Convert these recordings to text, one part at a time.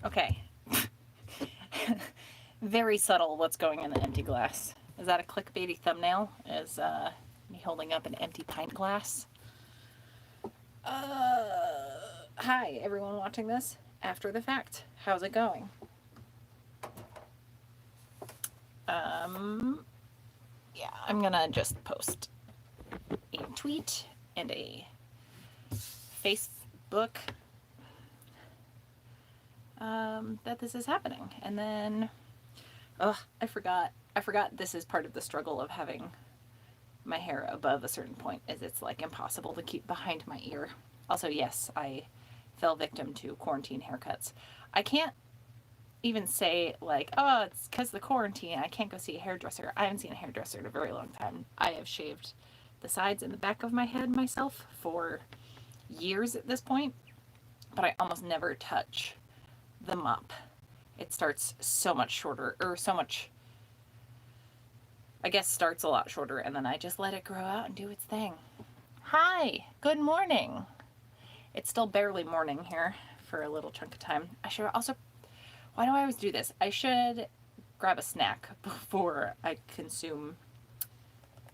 Okay. Very subtle what's going in the empty glass. Is that a clickbaity thumbnail? Is me holding up an empty pint glass? Hi, everyone watching this after the fact. How's it going? Yeah, I'm gonna just post a tweet and a Facebook that this is happening. And then, I forgot this is part of the struggle of having my hair above a certain point, is it's like impossible to keep behind my ear. Also, yes, I fell victim to quarantine haircuts. I can't even say like, oh, it's because of the quarantine, I can't go see a hairdresser. I haven't seen a hairdresser in a very long time. I have shaved the sides and the back of my head myself for years at this point, but I almost never touch the mop. It starts so much shorter, or so much, I guess starts a lot shorter, and then I just let it grow out and do its thing. Hi, good morning. It's still barely morning here for a little chunk of time. I should also, why do I always do this? I should grab a snack before I consume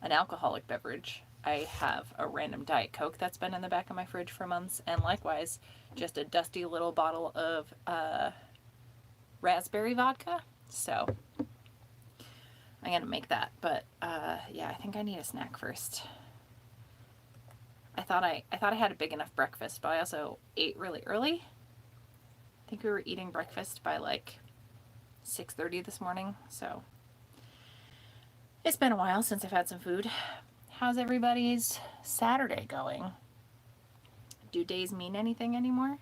an alcoholic beverage. I have a random Diet Coke that's been in the back of my fridge for months, and likewise, just a dusty little bottle of raspberry vodka. So I'm gonna make that, but yeah, I think I need a snack first. I thought I had a big enough breakfast, but I also ate really early. I think we were eating breakfast by like 6:30 this morning, so it's been a while since I've had some food. How's everybody's Saturday going? Do days mean anything anymore?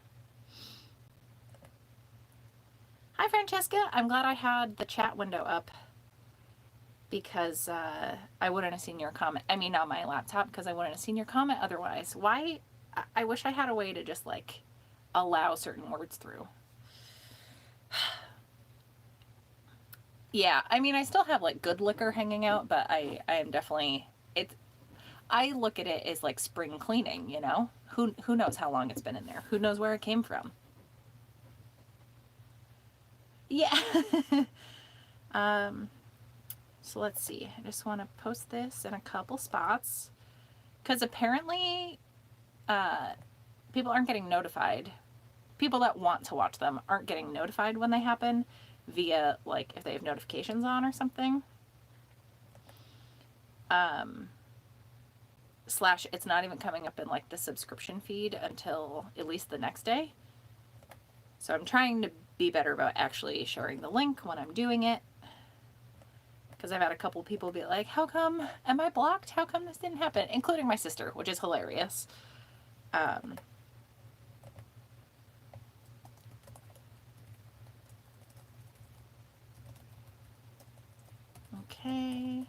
Hi, Francesca. I'm glad I had the chat window up because I wouldn't have seen your comment. I mean, on my laptop, because I wouldn't have seen your comment otherwise. Why? I wish I had a way to just like allow certain words through. Yeah, I mean, I still have like good liquor hanging out, but I am definitely, I look at it as like spring cleaning, you know? Who knows how long it's been in there? Who knows where it came from? Yeah. So let's see. I just want to post this in a couple spots because apparently people aren't getting notified. People that want to watch them aren't getting notified when they happen via like if they have notifications on or something. Slash, it's not even coming up in like the subscription feed until at least the next day. So I'm trying to be better about actually sharing the link when I'm doing it. Because I've had a couple people be like, how come, am I blocked? How come this didn't happen? Including my sister, which is hilarious. Okay.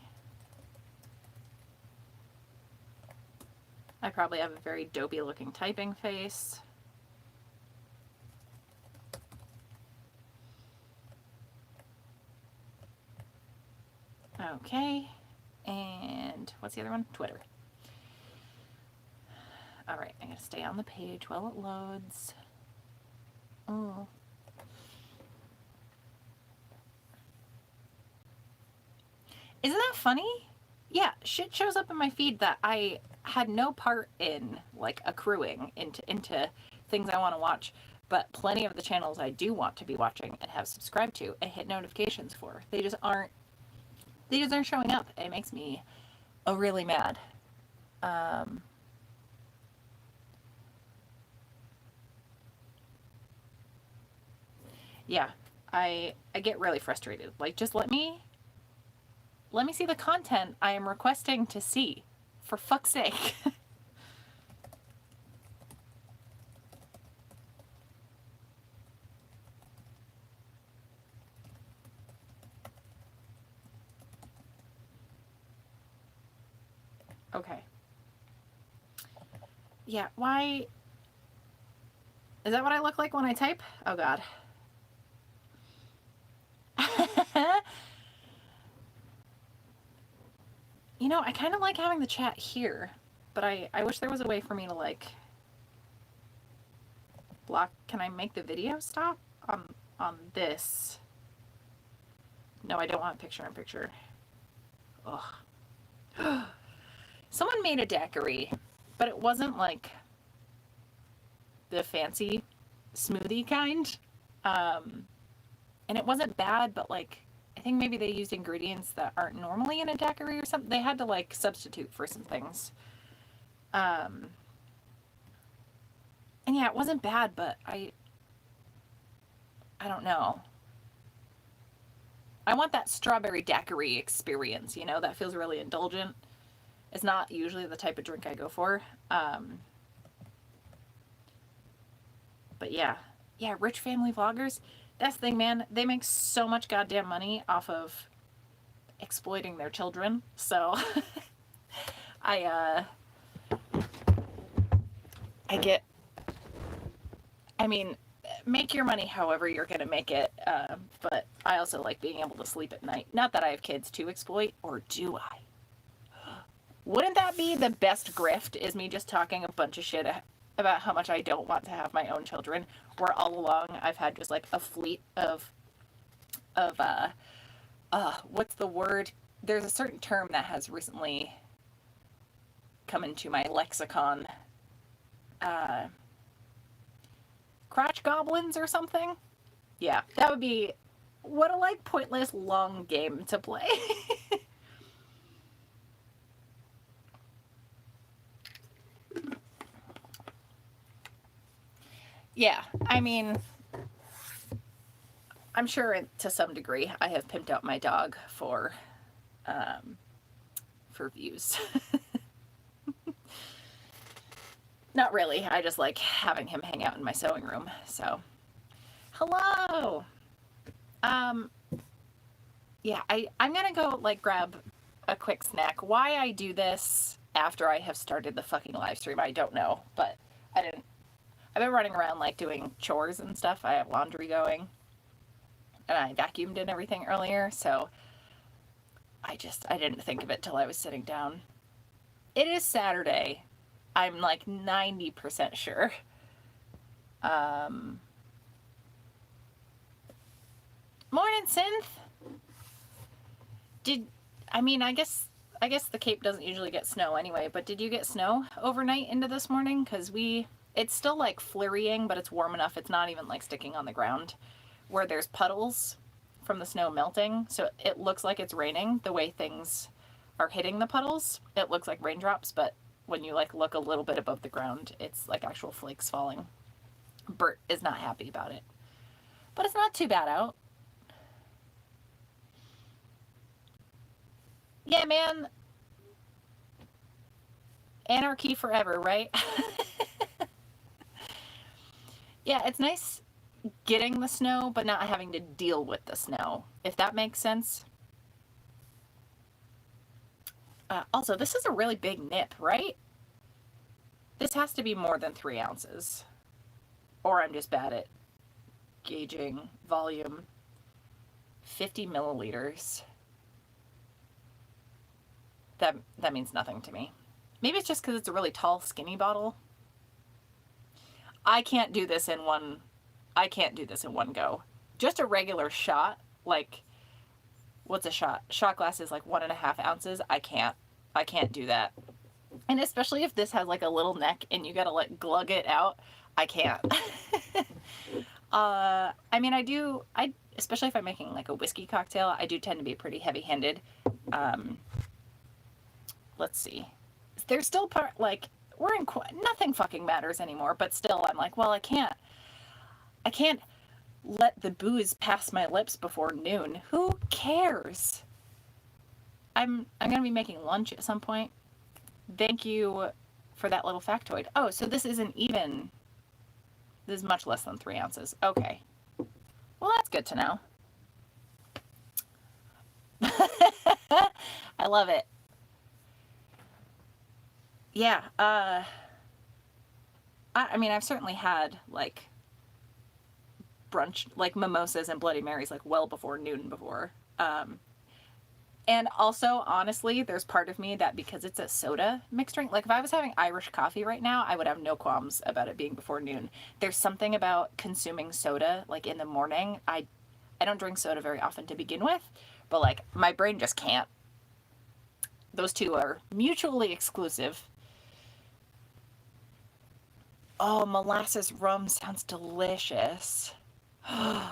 I probably have a very dopey looking typing face. Okay. And what's the other one? Twitter. All right, I'm gonna stay on the page while it loads. Oh. Isn't that funny? Yeah, shit shows up in my feed that I had no part in, like accruing into things I want to watch, but plenty of the channels I do want to be watching and have subscribed to and hit notifications for, they just aren't showing up. It makes me really mad. Yeah, I get really frustrated. Like, just let me see the content I am requesting to see, for fuck's sake. Okay. Yeah, why? Is that what I look like when I type? Oh god. You know, I kind of like having the chat here, but I wish there was a way for me to like block. Can I make the video stop? on this. No, I don't want picture in picture. Ugh. Someone made a daiquiri, but it wasn't like the fancy smoothie kind. And it wasn't bad, but like, I think maybe they used ingredients that aren't normally in a daiquiri or something. They had to like substitute for some things. And yeah, it wasn't bad, but I don't know. I want that strawberry daiquiri experience, you know, that feels really indulgent. It's not usually the type of drink I go for. But yeah, rich family vloggers, that's the thing, man. They make so much goddamn money off of exploiting their children. So I mean, make your money however you're going to make it. But I also like being able to sleep at night. Not that I have kids to exploit, or do I? Wouldn't that be the best grift, is me just talking a bunch of shit about how much I don't want to have my own children, where all along I've had just like a fleet of what's the word? There's a certain term that has recently come into my lexicon. Crotch goblins or something? Yeah, that would be what a like pointless long game to play. Yeah, I mean, I'm sure to some degree I have pimped out my dog for views. Not really. I just like having him hang out in my sewing room. So, hello. Yeah, I'm gonna go like grab a quick snack. Why I do this after I have started the fucking live stream, I don't know, but I've been running around like doing chores and stuff. I have laundry going, and I vacuumed and everything earlier, so I didn't think of it till I was sitting down. It is Saturday. I'm like 90% sure. Morning, Synth. I guess the Cape doesn't usually get snow anyway, but did you get snow overnight into this morning? Because it's still like flurrying, but it's warm enough. It's not even like sticking on the ground where there's puddles from the snow melting. So it looks like it's raining the way things are hitting the puddles. It looks like raindrops, but when you like look a little bit above the ground, it's like actual flakes falling. Bert is not happy about it, but it's not too bad out. Yeah, man. Anarchy forever, right? Yeah, it's nice getting the snow, but not having to deal with the snow, if that makes sense. Also, this is a really big nip, right? This has to be more than 3 ounces. Or I'm just bad at gauging volume. 50 milliliters. That means nothing to me. Maybe it's just because it's a really tall, skinny bottle. I can't do this in one go. Just a regular shot, like, what's a shot? Shot glass is like 1.5 ounces. I can't do that. And especially if this has like a little neck and you gotta like glug it out, I can't. I mean, especially if I'm making like a whiskey cocktail, I do tend to be pretty heavy-handed. Let's see. There's still nothing fucking matters anymore, but still I'm like, well, I can't let the booze pass my lips before noon. Who cares? I'm gonna be making lunch at some point. Thank you for that little factoid. Oh, so this isn't even. This is much less than 3 ounces. Okay. Well, that's good to know. I love it. Yeah. I mean, I've certainly had like brunch, like mimosas and Bloody Marys, like well before noon before. And also, honestly, there's part of me that because it's a soda mixed drink, like if I was having Irish coffee right now, I would have no qualms about it being before noon. There's something about consuming soda like in the morning. I don't drink soda very often to begin with, but like my brain just can't. Those two are mutually exclusive. Oh, molasses rum sounds delicious. Yeah,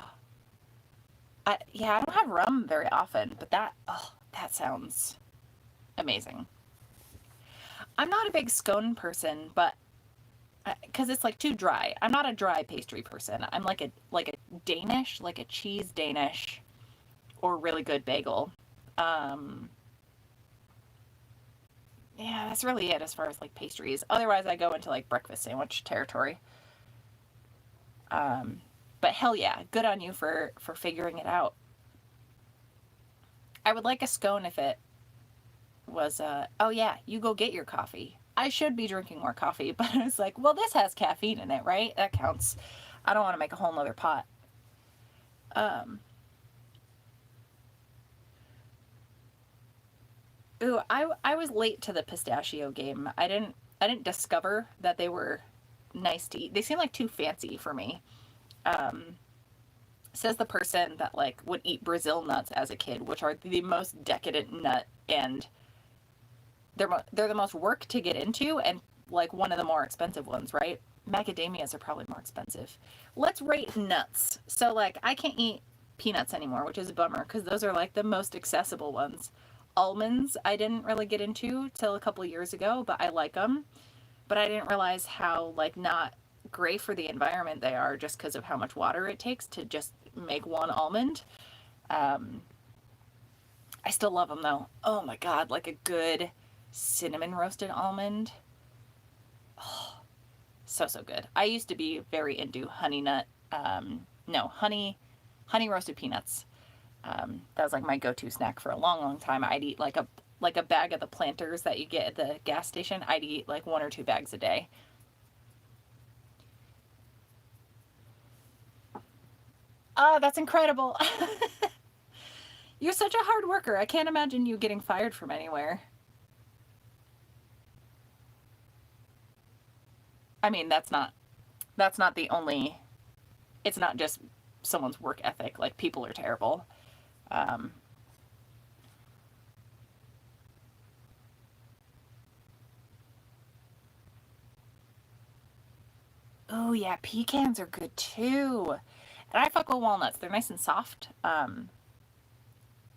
I don't have rum very often, but that sounds amazing. I'm not a big scone person, but because it's like too dry. I'm not a dry pastry person. I'm like a Danish, like a cheese Danish, or really good bagel. Um, yeah, that's really it as far as like pastries. Otherwise, I go into like breakfast sandwich territory. Um, but hell yeah, good on you for figuring it out. I would like a scone if it was oh yeah, you go get your coffee. I should be drinking more coffee, but I was like, well, this has caffeine in it, right? That counts. I don't want to make a whole nother pot. Um, ooh, I was late to the pistachio game. I didn't discover that they were nice to eat. They seem like too fancy for me. Um, says the person that like would eat Brazil nuts as a kid, which are the most decadent nut, and they're the most work to get into, and like one of the more expensive ones, right? Macadamias are probably more expensive. Let's rate nuts. So like I can't eat peanuts anymore, which is a bummer because those are like the most accessible ones. Almonds I didn't really get into till a couple years ago, but I like them. But I didn't realize how like not great for the environment they are just because of how much water it takes to just make one almond. Um, I still love them though. Oh my god, like a good cinnamon roasted almond. So so good. I used to be very into honey nut. No, honey roasted peanuts. That was like my go-to snack for a long long time. I'd eat like a bag of the Planters that you get at the gas station. I'd eat like 1 or 2 bags a day. Oh, that's incredible. You're such a hard worker. I can't imagine you getting fired from anywhere. I mean, that's not the only, it's not just someone's work ethic. Like people are terrible. Um, oh yeah, pecans are good too. And I fuck with walnuts. They're nice and soft.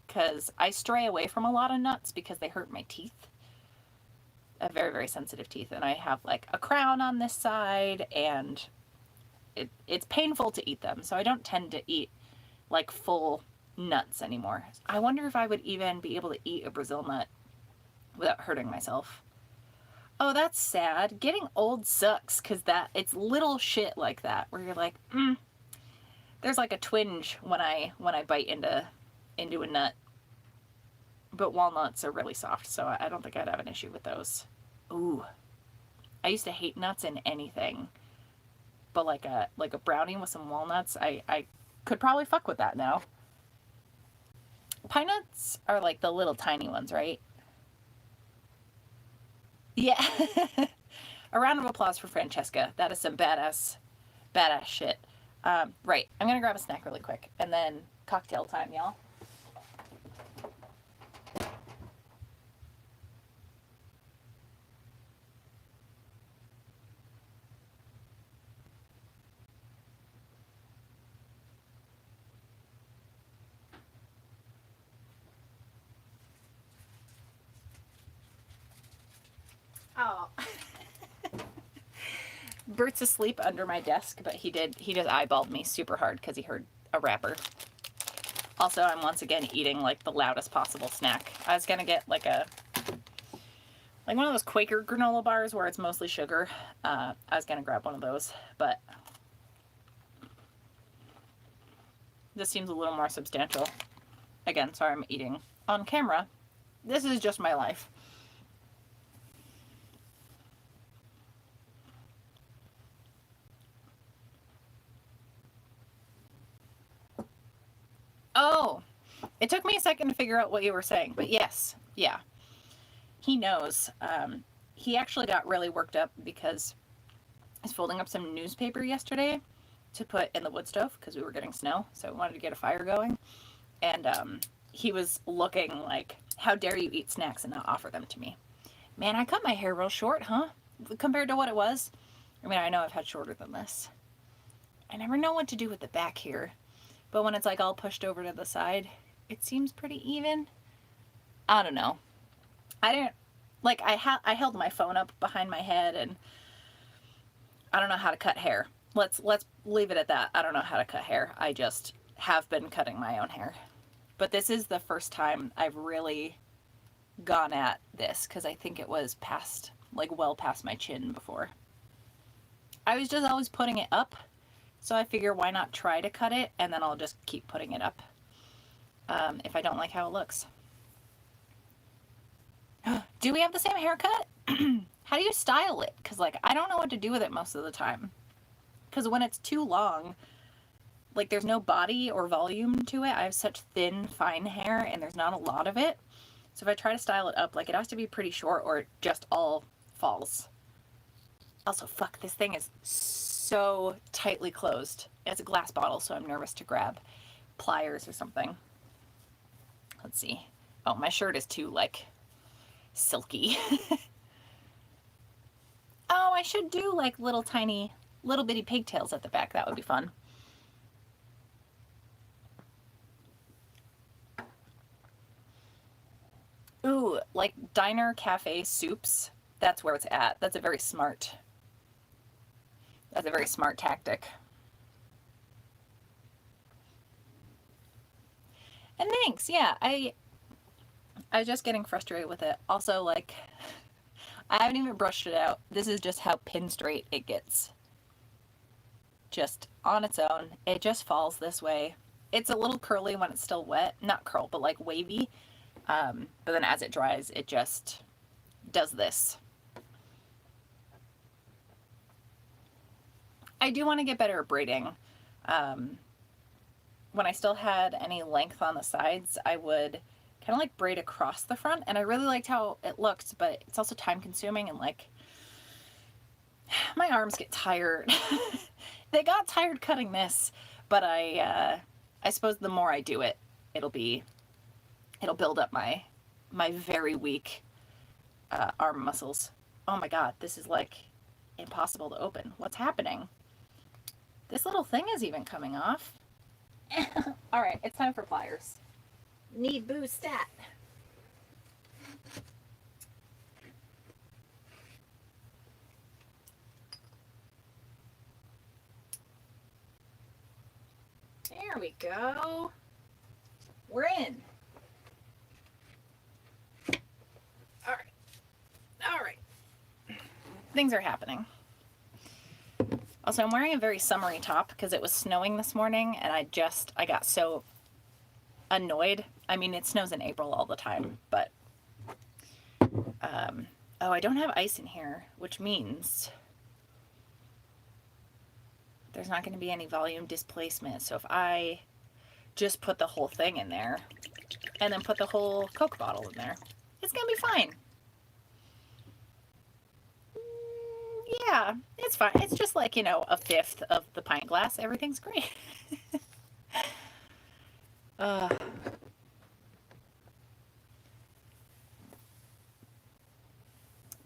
Because I stray away from a lot of nuts because they hurt my teeth. I have very, very sensitive teeth, and I have like a crown on this side, and it's painful to eat them. So I don't tend to eat like full nuts anymore. I wonder if I would even be able to eat a Brazil nut without hurting myself. Oh, that's sad. Getting old sucks because that it's little shit like that where you're like, there's like a twinge when I bite into a nut. But walnuts are really soft, so I don't think I'd have an issue with those. Ooh, I used to hate nuts in anything, but like a brownie with some walnuts, I could probably fuck with that now. Pine nuts are like the little tiny ones, right? Yeah. A round of applause for Francesca. That is some badass shit. Right. I'm gonna grab a snack really quick, and then cocktail time, y'all. Oh. Bert's asleep under my desk, but he just eyeballed me super hard because he heard a rapper. Also, I'm once again eating like the loudest possible snack. I was gonna get like one of those Quaker granola bars where it's mostly sugar. I was gonna grab one of those, but this seems a little more substantial. Again, sorry I'm eating on camera. This is just my life. Oh, It took me a second to figure out what you were saying, but yes, yeah. He knows. He actually got really worked up because I was folding up some newspaper yesterday to put in the wood stove because we were getting snow, so I wanted to get a fire going. And he was looking like, how dare you eat snacks and not offer them to me? Man, I cut my hair real short, huh? Compared to what it was. I mean, I know I've had shorter than this. I never know what to do with the back here. But when it's like all pushed over to the side, it seems pretty even. I don't know. I didn't, like, I held my phone up behind my head, and I don't know how to cut hair. Let's leave it at that. I don't know how to cut hair. I just have been cutting my own hair. But this is the first time I've really gone at this, because I think it was past, like, well past my chin before. I was just always putting it up, so I figure why not try to cut it, and then I'll just keep putting it up if I don't like how it looks. Do we have the same haircut? How do you style it? Because, like, I don't know what to do with it most of the time. Because when it's too long, like, there's no body or volume to it. I have such thin, fine hair, and there's not a lot of it. So if I try to style it up, like, it has to be pretty short or it just all falls. Also, fuck, this thing is so tightly closed. It's a glass bottle, so I'm nervous to grab pliers or something. Let's see. Oh, my shirt is too, like, silky. Oh, I should do, like, little tiny, little bitty pigtails at the back. That would be fun. Ooh, like diner cafe soups. That's where it's at. That's a very smart tactic. And thanks. Yeah, I was just getting frustrated with it. Also, like, I haven't even brushed it out. This is just how pin straight it gets. Just on its own. It just falls this way. It's a little curly when it's still wet. Not curl, but like wavy. But then as it dries, it just does this. I do want to get better at braiding. When I still had any length on the sides, I would kind of like braid across the front, and I really liked how it looked, but it's also time consuming, and like my arms get tired. They got tired cutting this, but I suppose the more I do it, it'll build up my very weak arm muscles. Oh my god, this is like impossible to open. What's happening? This little thing is even coming off. All right, it's time for pliers. Need boo stat. There we go. We're in. All right. All right. Things are happening. Also, I'm wearing a very summery top because it was snowing this morning, and I got so annoyed. I mean, it snows in April all the time, but oh, I don't have ice in here, which means there's not going to be any volume displacement. So if I just put the whole thing in there and then put the whole Coke bottle in there, it's going to be fine. Yeah, it's fine. It's just like, you know, a fifth of the pint glass. Everything's great.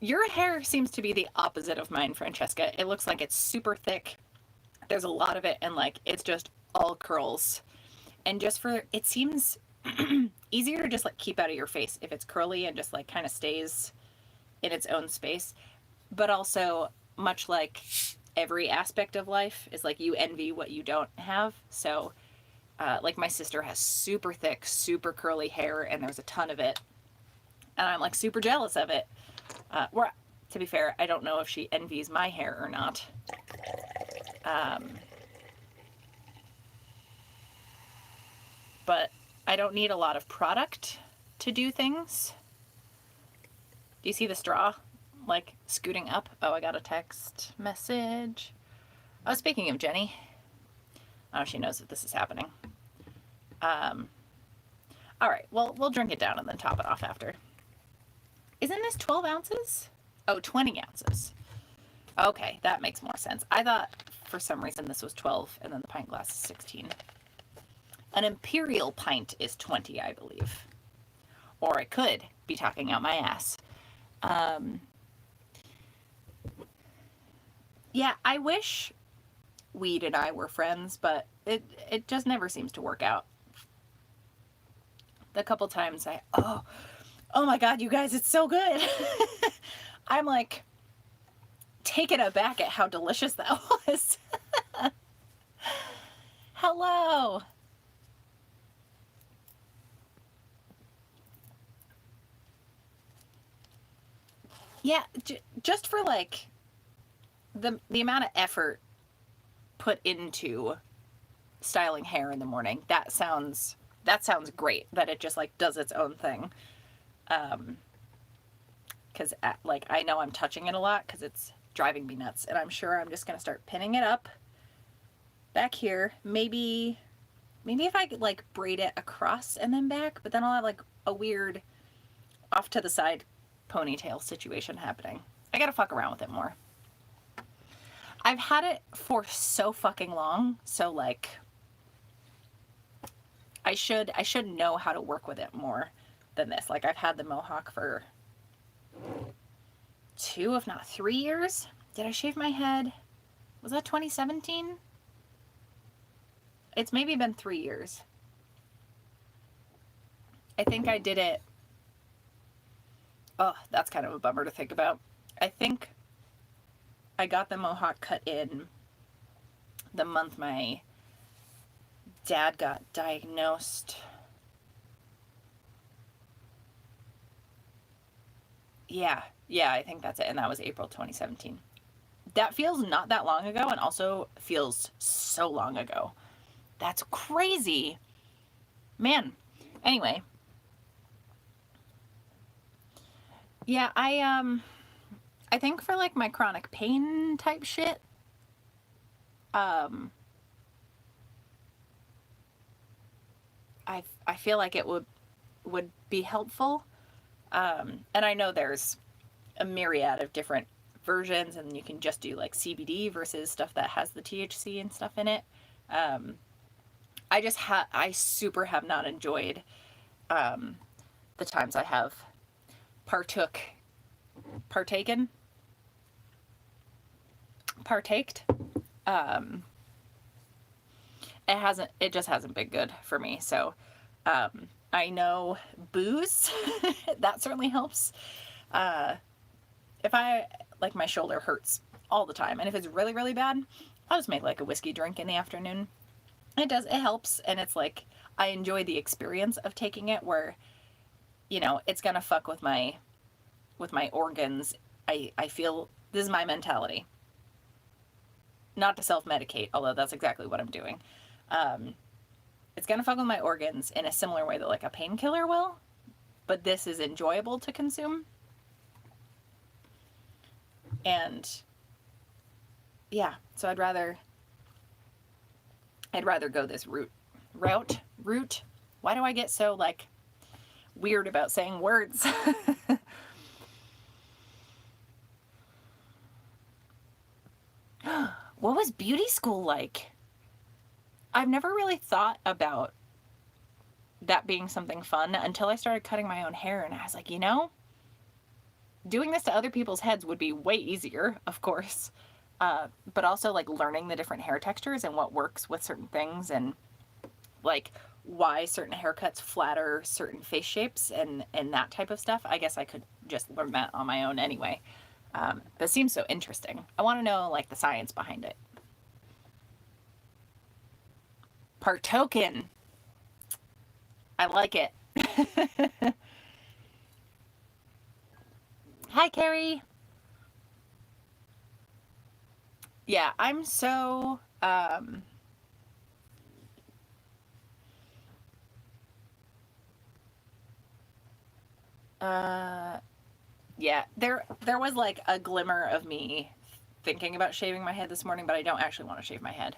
Your hair seems to be the opposite of mine, Francesca. It looks like it's super thick. There's a lot of it, and like it's just all curls. And just for, it seems easier to just like keep out of your face if it's curly and just like kind of stays in its own space. But also, much like every aspect of life, is like you envy what you don't have. So like my sister has super thick, super curly hair, and there's a ton of it, and I'm like super jealous of it. To be fair, I don't know if she envies my hair or not. But I don't need a lot of product to do things. Do you see the straw like scooting up? Oh, I got a text message. Oh, speaking of Jenny, oh, she knows that this is happening. All right, well, we'll drink it down and then top it off after. Isn't this 12 ounces? Oh, 20 ounces. Okay, that makes more sense. I thought for some reason this was 12 and then the pint glass is 16. An imperial pint is 20, I believe. Or I could be talking out my ass. Yeah, I wish weed and I were friends, but it just never seems to work out. The couple times oh my God, you guys, it's so good. I'm like taken aback at how delicious that was. Hello. Yeah, just for like the amount of effort put into styling hair in the morning, that sounds great, that it just like does its own thing. Because like I know I'm touching it a lot because it's driving me nuts, and I'm sure I'm just gonna start pinning it up back here. Maybe if I could like braid it across and then back, but then I'll have like a weird off to the side ponytail situation happening. I gotta fuck around with it more. I've had it for so fucking long, so like I should know how to work with it more than this. Like I've had the mohawk for 2, if not 3 years. Did I shave my head? Was that 2017? It's maybe been 3 years. I think I did it. Oh, that's kind of a bummer to think about. I think I got the mohawk cut in the month my dad got diagnosed. Yeah, I think that's it. And that was April 2017. That feels not that long ago, and also feels so long ago. That's crazy. Man. Anyway. Yeah, I think for like my chronic pain type shit, I feel like it would be helpful. And I know there's a myriad of different versions, and you can just do like CBD versus stuff that has the THC and stuff in it. I super have not enjoyed the times I have partaked. It just hasn't been good for me. So I know booze that certainly helps. If I like, my shoulder hurts all the time, and if it's really, really bad, I'll just make like a whiskey drink in the afternoon. It helps, and it's like I enjoy the experience of taking it, where it's gonna fuck with my organs. I feel this is my mentality. Not to self-medicate, although that's exactly what I'm doing. It's gonna fuck with my organs in a similar way that like a painkiller will, but this is enjoyable to consume. And yeah, so I'd rather go this route. Why do I get so like weird about saying words? What was beauty school like? I've never really thought about that being something fun until I started cutting my own hair, and I was like, doing this to other people's heads would be way easier, of course. But also like learning the different hair textures and what works with certain things, and like why certain haircuts flatter certain face shapes and that type of stuff. I guess I could just learn that on my own anyway. But it seems so interesting. I want to know like the science behind it. Partoken. I like it. Hi, Carrie. Yeah, I'm so yeah, there was like a glimmer of me thinking about shaving my head this morning, but I don't actually want to shave my head.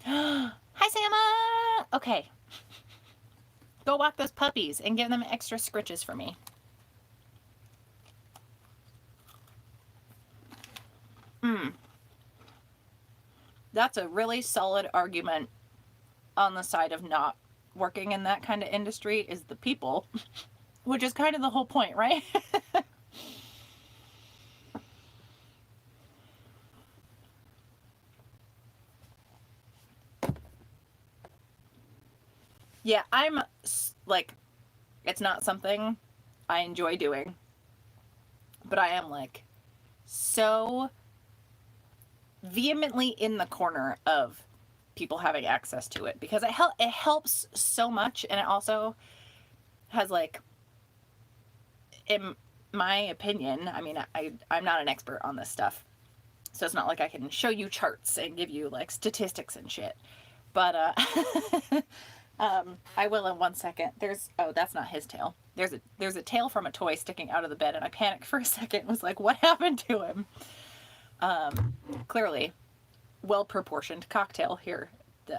Hi, Sama. Okay. Go walk those puppies and give them extra scritches for me. That's a really solid argument on the side of not working in that kind of industry, is the people, which is kind of the whole point, right? Yeah, I'm like, it's not something I enjoy doing, but I am like so vehemently in the corner of people having access to it, because it helps so much, and it also has, like, in my opinion, I mean, I'm not an expert on this stuff, so it's not like I can show you charts and give you like statistics and shit, but I will in 1 second. Oh, that's not his tail. There's a tail from a toy sticking out of the bed, and I panicked for a second and was like, what happened to him? Clearly well proportioned cocktail here.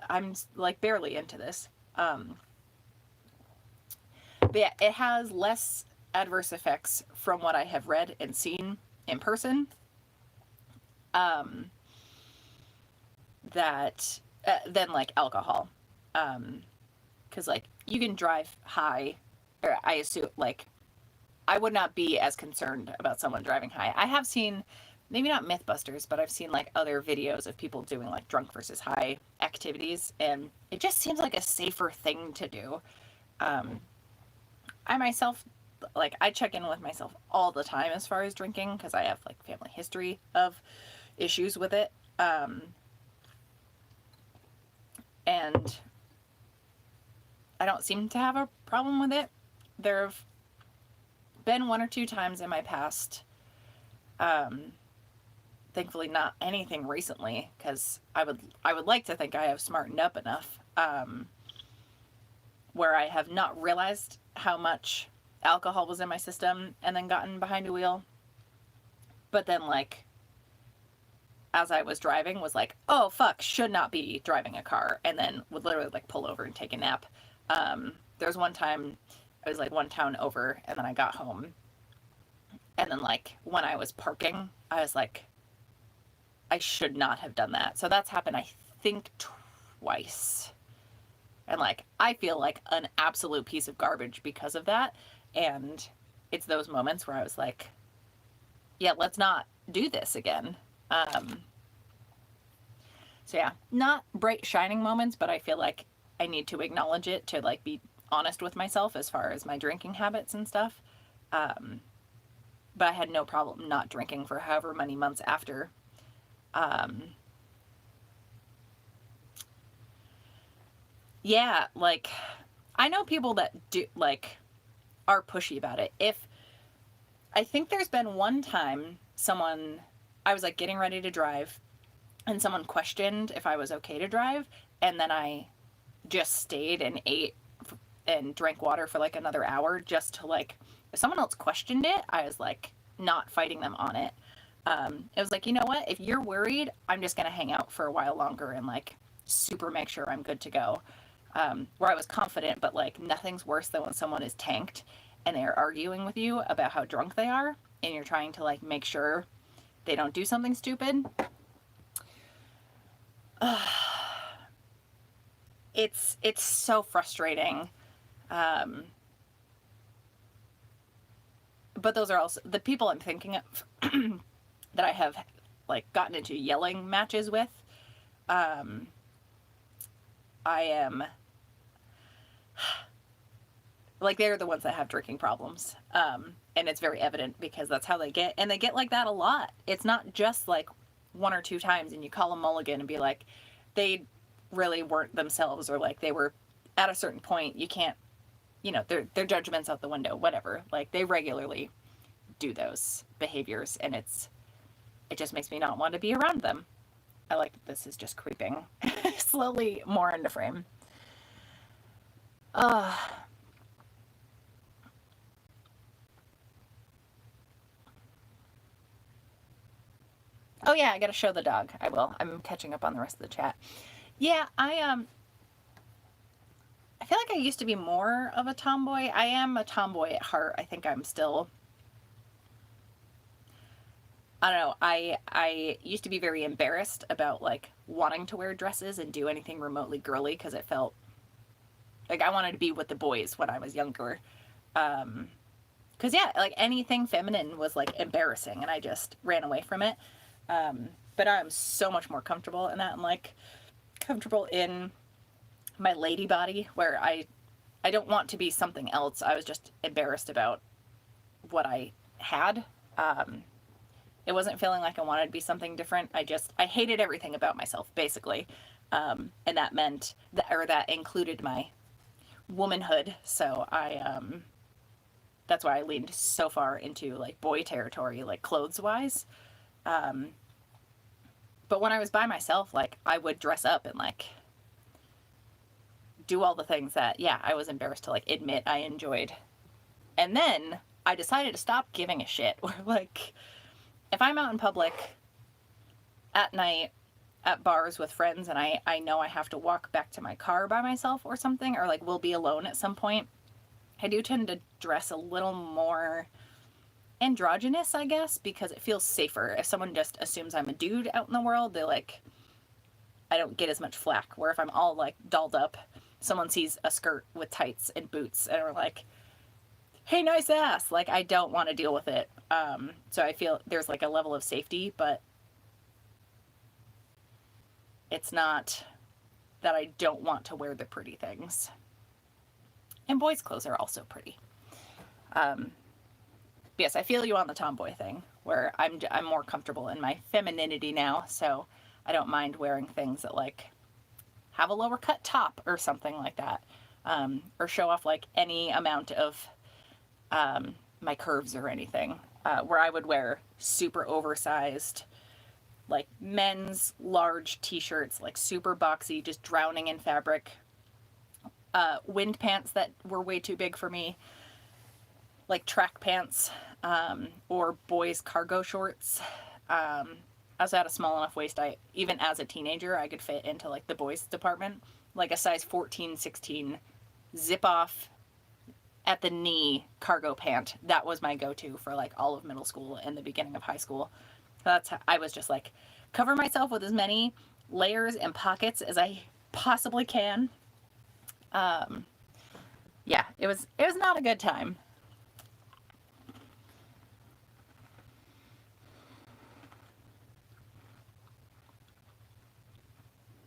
I'm like barely into this. But yeah, it has less adverse effects from what I have read and seen in person. That than like alcohol. Because like you can drive high, or I assume, like, I would not be as concerned about someone driving high. I have seen, maybe not Mythbusters, but I've seen like other videos of people doing like drunk versus high activities, and it just seems like a safer thing to do. I myself, like, I check in with myself all the time as far as drinking, because I have like family history of issues with it. And I don't seem to have a problem with it. There have been 1 or 2 times in my past, thankfully not anything recently, because I would like to think I have smartened up enough, where I have not realized how much alcohol was in my system and then gotten behind a wheel. But then, like, as I was driving, was like, oh fuck, should not be driving a car, and then would literally like pull over and take a nap. There was one time I was like 1 town over, and then I got home, and then like when I was parking, I was like, I should not have done that. So that's happened, I think, twice. And like, I feel like an absolute piece of garbage because of that. And it's those moments where I was like, yeah, let's not do this again. So yeah, not bright shining moments, but I feel like I need to acknowledge it to like be honest with myself as far as my drinking habits and stuff. But I had no problem not drinking for however many months after. Yeah, like, I know people that do, like, are pushy about it. I think there's been one time I was like getting ready to drive, and someone questioned if I was okay to drive, and then I just stayed and ate and drank water for like another hour, just to, like, if someone else questioned it, I was like not fighting them on it. It was like, you know what, if you're worried, I'm just gonna hang out for a while longer and like super make sure I'm good to go. Where I was confident, but like, nothing's worse than when someone is tanked and they're arguing with you about how drunk they are, and you're trying to like make sure they don't do something stupid. It's so frustrating. But those are also the people I'm thinking of that I have like gotten into yelling matches with. I am like, they're the ones that have drinking problems. And it's very evident because that's how they get, and they get like that a lot. It's not just like 1 or 2 times and you call them mulligan and be like, they really weren't themselves, or like they were at a certain point, you can't, you know, their judgment's out the window, whatever. Like, they regularly do those behaviors, and it just makes me not want to be around them. I like that this is just creeping slowly more into frame. Oh yeah, I gotta show the dog. I will. I'm catching up on the rest of the chat. Yeah, I feel like I used to be more of a tomboy. I am a tomboy at heart. I think I'm still, I don't know, I used to be very embarrassed about like wanting to wear dresses and do anything remotely girly because it felt like I wanted to be with the boys when I was younger. Because yeah, like anything feminine was like embarrassing and I just ran away from it. But I'm so much more comfortable in that. I'm like comfortable in my lady body where I don't want to be something else. I was just embarrassed about what I had. It wasn't feeling like I wanted to be something different. I hated everything about myself, basically. And that meant that included my womanhood. So that's why I leaned so far into like boy territory, like clothes wise. But when I was by myself, like I would dress up and like do all the things that, yeah, I was embarrassed to like admit I enjoyed. And then I decided to stop giving a shit. Or like, if I'm out in public at night at bars with friends and I know I have to walk back to my car by myself or something, or like we'll be alone at some point, I do tend to dress a little more androgynous, I guess, because it feels safer. If someone just assumes I'm a dude out in the world, they like, I don't get as much flack. Where if I'm all like dolled up, someone sees a skirt with tights and boots and are like, hey, nice ass. Like, I don't want to deal with it. So I feel there's like a level of safety, but it's not that I don't want to wear the pretty things. And boys' clothes are also pretty. Yes, I feel you on the tomboy thing, where I'm more comfortable in my femininity now, so I don't mind wearing things that like have a lower cut top or something like that, or show off like any amount of my curves or anything. Where I would wear super oversized, like men's large t-shirts, like super boxy, just drowning in fabric. Wind pants that were way too big for me, like track pants, or boys cargo shorts. I also had a small enough waist. Even as a teenager, I could fit into like the boys department, like a size 14, 16 zip off at the knee cargo pant. That was my go-to for like all of middle school and the beginning of high school. That's how I was just like, cover myself with as many layers and pockets as I possibly can. Yeah, it was not a good time.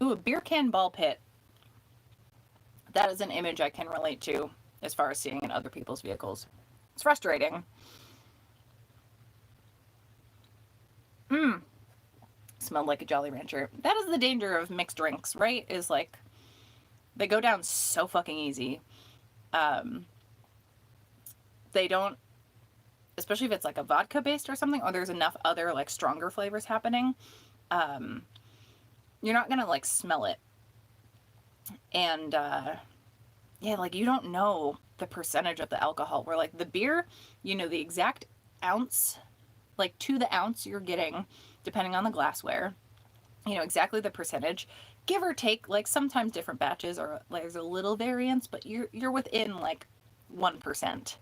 Ooh, a beer can ball pit. That is an image I can relate to as far as seeing in other people's vehicles. It's frustrating. Smelled like a Jolly Rancher. That is the danger of mixed drinks, right? Is like, they go down so fucking easy. They don't, especially if it's like a vodka based or something, or there's enough other like stronger flavors happening, you're not gonna like smell it. And yeah, like you don't know the percentage of the alcohol. Where like the beer, you know the exact ounce, like to the ounce you're getting, depending on the glassware. You know exactly the percentage, give or take. Like sometimes different batches or like, there's a little variance, but you're within like 1%.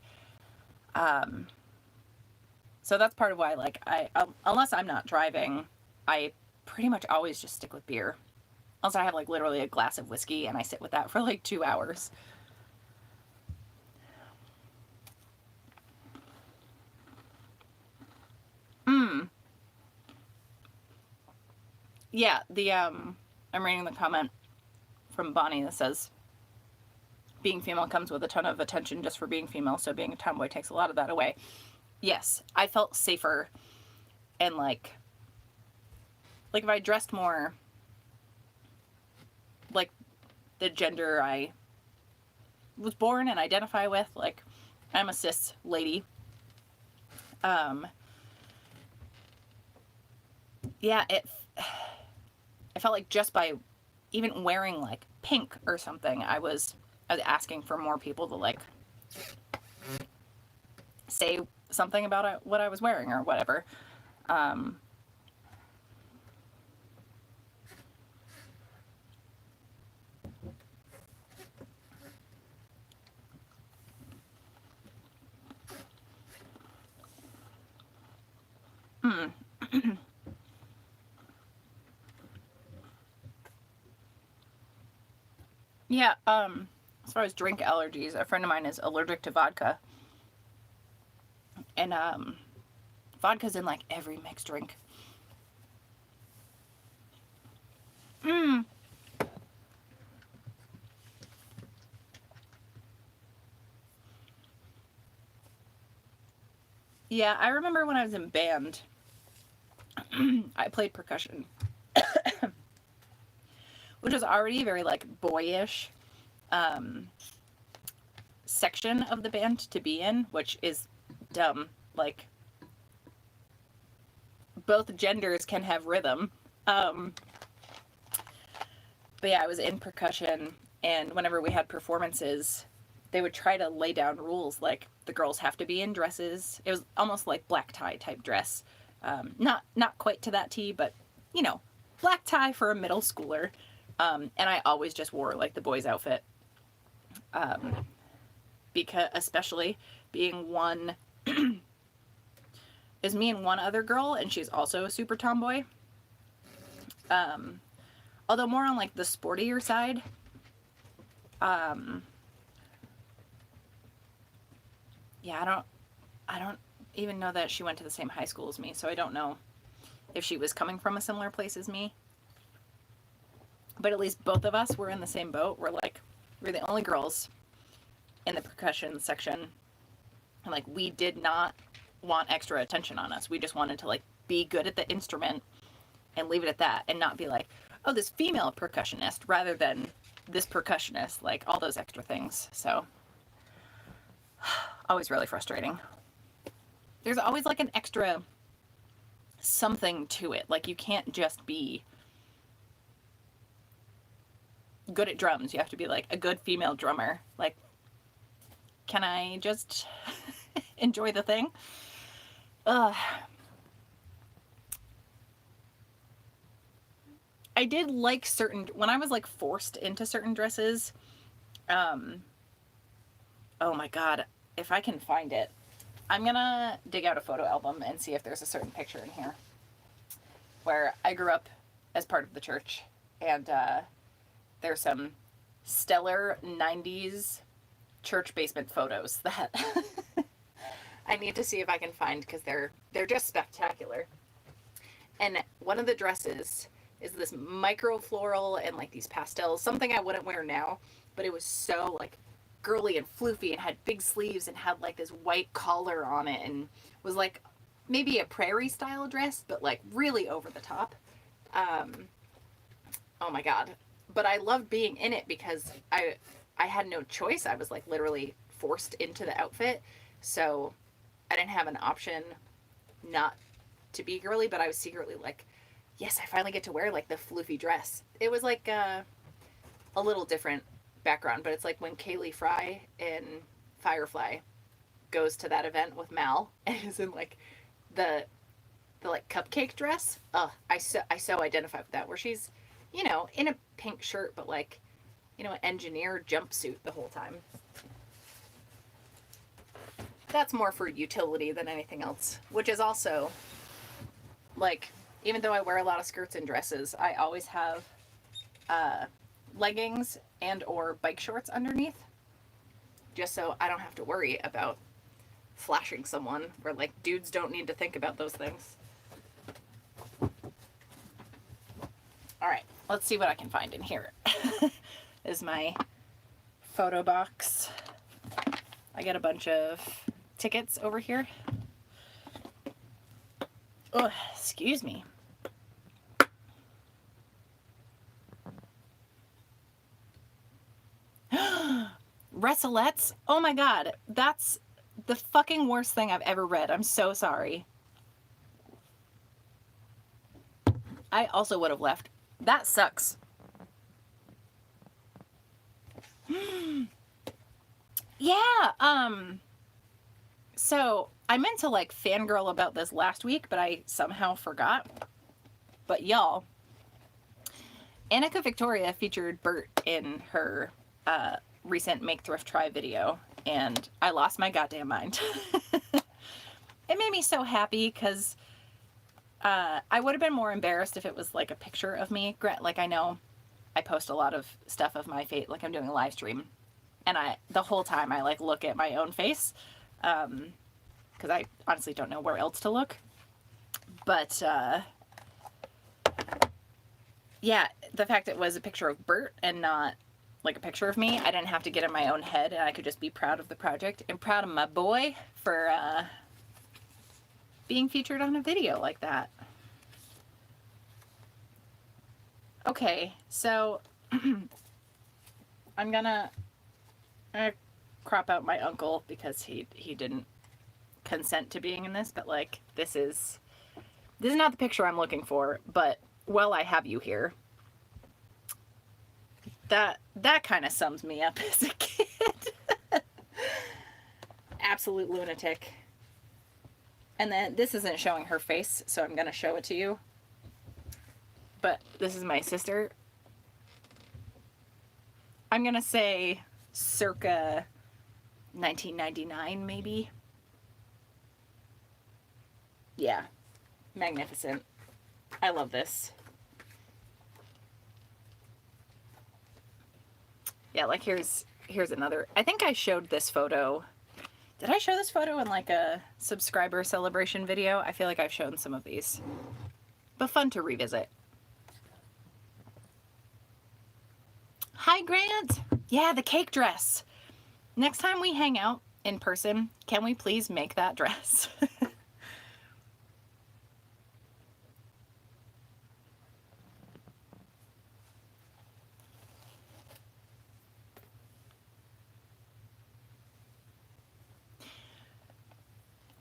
So that's part of why, like, unless I'm not driving, I pretty much always just stick with beer. Unless I have like literally a glass of whiskey and I sit with that for like 2 hours. Yeah, I'm reading the comment from Bonnie that says, being female comes with a ton of attention just for being female, so being a tomboy takes a lot of that away. Yes, I felt safer and like if I dressed more like the gender I was born and identify with, like I'm a cis lady. Yeah, I felt like just by even wearing like pink or something, I was asking for more people to like say something about it, what I was wearing or whatever. Yeah, as far as drink allergies, a friend of mine is allergic to vodka. And vodka's in like every mixed drink. Yeah, I remember when I was in band, I played percussion, which was already very like boyish section of the band to be in, which is dumb. Like, both genders can have rhythm. But yeah, I was in percussion, and whenever we had performances, they would try to lay down rules like the girls have to be in dresses. It was almost like black tie type dress. Not quite to that T, but you know, black tie for a middle schooler. And I always just wore like the boys' outfit. Because especially being one is me and one other girl, and she's also a super tomboy. Although more on like the sportier side. Yeah, I don't even know that she went to the same high school as me, so I don't know if she was coming from a similar place as me. But at least both of us were in the same boat. We're the only girls in the percussion section. And like, we did not want extra attention on us. We just wanted to like be good at the instrument and leave it at that, and not be like, oh, this female percussionist, rather than this percussionist, like all those extra things. So always really frustrating. There's always like an extra something to it. Like, you can't just be good at drums. You have to be like a good female drummer. Like, can I just enjoy the thing? Ugh. I did like when I was like forced into certain dresses, oh my god, if I can find it, I'm gonna dig out a photo album and see if there's a certain picture in here where I grew up as part of the church, and there's some stellar 90s church basement photos that I need to see if I can find, because they're just spectacular. And one of the dresses is this micro floral and like these pastels, something I wouldn't wear now, but it was so like girly and floofy and had big sleeves and had like this white collar on it, and was like maybe a prairie style dress, but like really over the top. Oh my god. But I loved being in it because I had no choice. I was like literally forced into the outfit. So I didn't have an option not to be girly, but I was secretly like, yes, I finally get to wear like the floofy dress. It was like a little different background, but it's like when Kaylee Fry in Firefly goes to that event with Mal and is in like the like cupcake dress. I so identify with that, where she's, you know, in a pink shirt, but like, you know, an engineer jumpsuit the whole time. That's more for utility than anything else, which is also like, even though I wear a lot of skirts and dresses, I always have leggings and or bike shorts underneath, just so I don't have to worry about flashing someone, where like dudes don't need to think about those things. All right, let's see what I can find in here. Is my photo box. I got a bunch of tickets over here. Oh, excuse me. Wrestlettes? Oh my god, that's the fucking worst thing I've ever read. I'm so sorry. I also would have left. That sucks. Yeah, so I meant to like fangirl about this last week, but I somehow forgot. But y'all, Annika Victoria featured Bert in her recent Make Thrift Try video, and I lost my goddamn mind. It made me so happy because I would have been more embarrassed if it was like a picture of me. Like I know I post a lot of stuff of my face, like I'm doing a live stream, and the whole time I like look at my own face, because I honestly don't know where else to look. But yeah, the fact it was a picture of Bert and not like a picture of me, I didn't have to get in my own head, and I could just be proud of the project and proud of my boy for being featured on a video like that. Okay, so I'm gonna crop out my uncle because he didn't consent to being in this, but like this is not the picture I'm looking for, but while I have you here, that kind of sums me up as a kid. Absolute lunatic. And then this isn't showing her face, so I'm gonna show it to you. But this is my sister. I'm gonna say circa 1999, maybe. Yeah, magnificent. I love this. Yeah, like here's another. I think I showed this photo. Did I show this photo in like a subscriber celebration video? I feel like I've shown some of these, but fun to revisit. Hi, Grant. Yeah, the cake dress. Next time we hang out in person, can we please make that dress?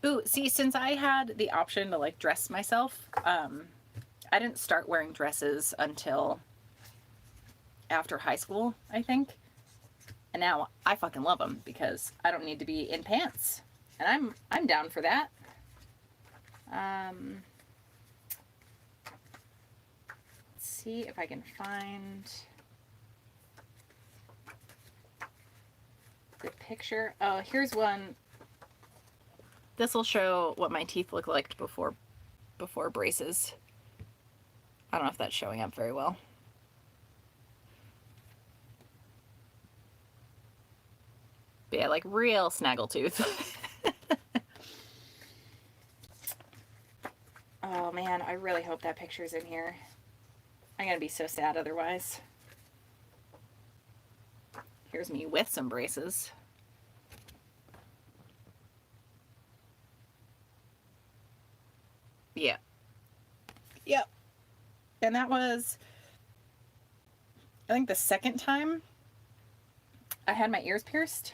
Ooh, see, since I had the option to like dress myself, I didn't start wearing dresses until after high school, I think. And now I fucking love them because I don't need to be in pants. And I'm down for that. Let's see if I can find the picture. Oh, here's one. This will show what my teeth look like before braces. I don't know if that's showing up very well. But yeah, like real snaggletooth. Oh man, I really hope that picture's in here. I'm gonna be so sad otherwise. Here's me with some braces. Yeah. Yep. And that was, I think, the second time I had my ears pierced.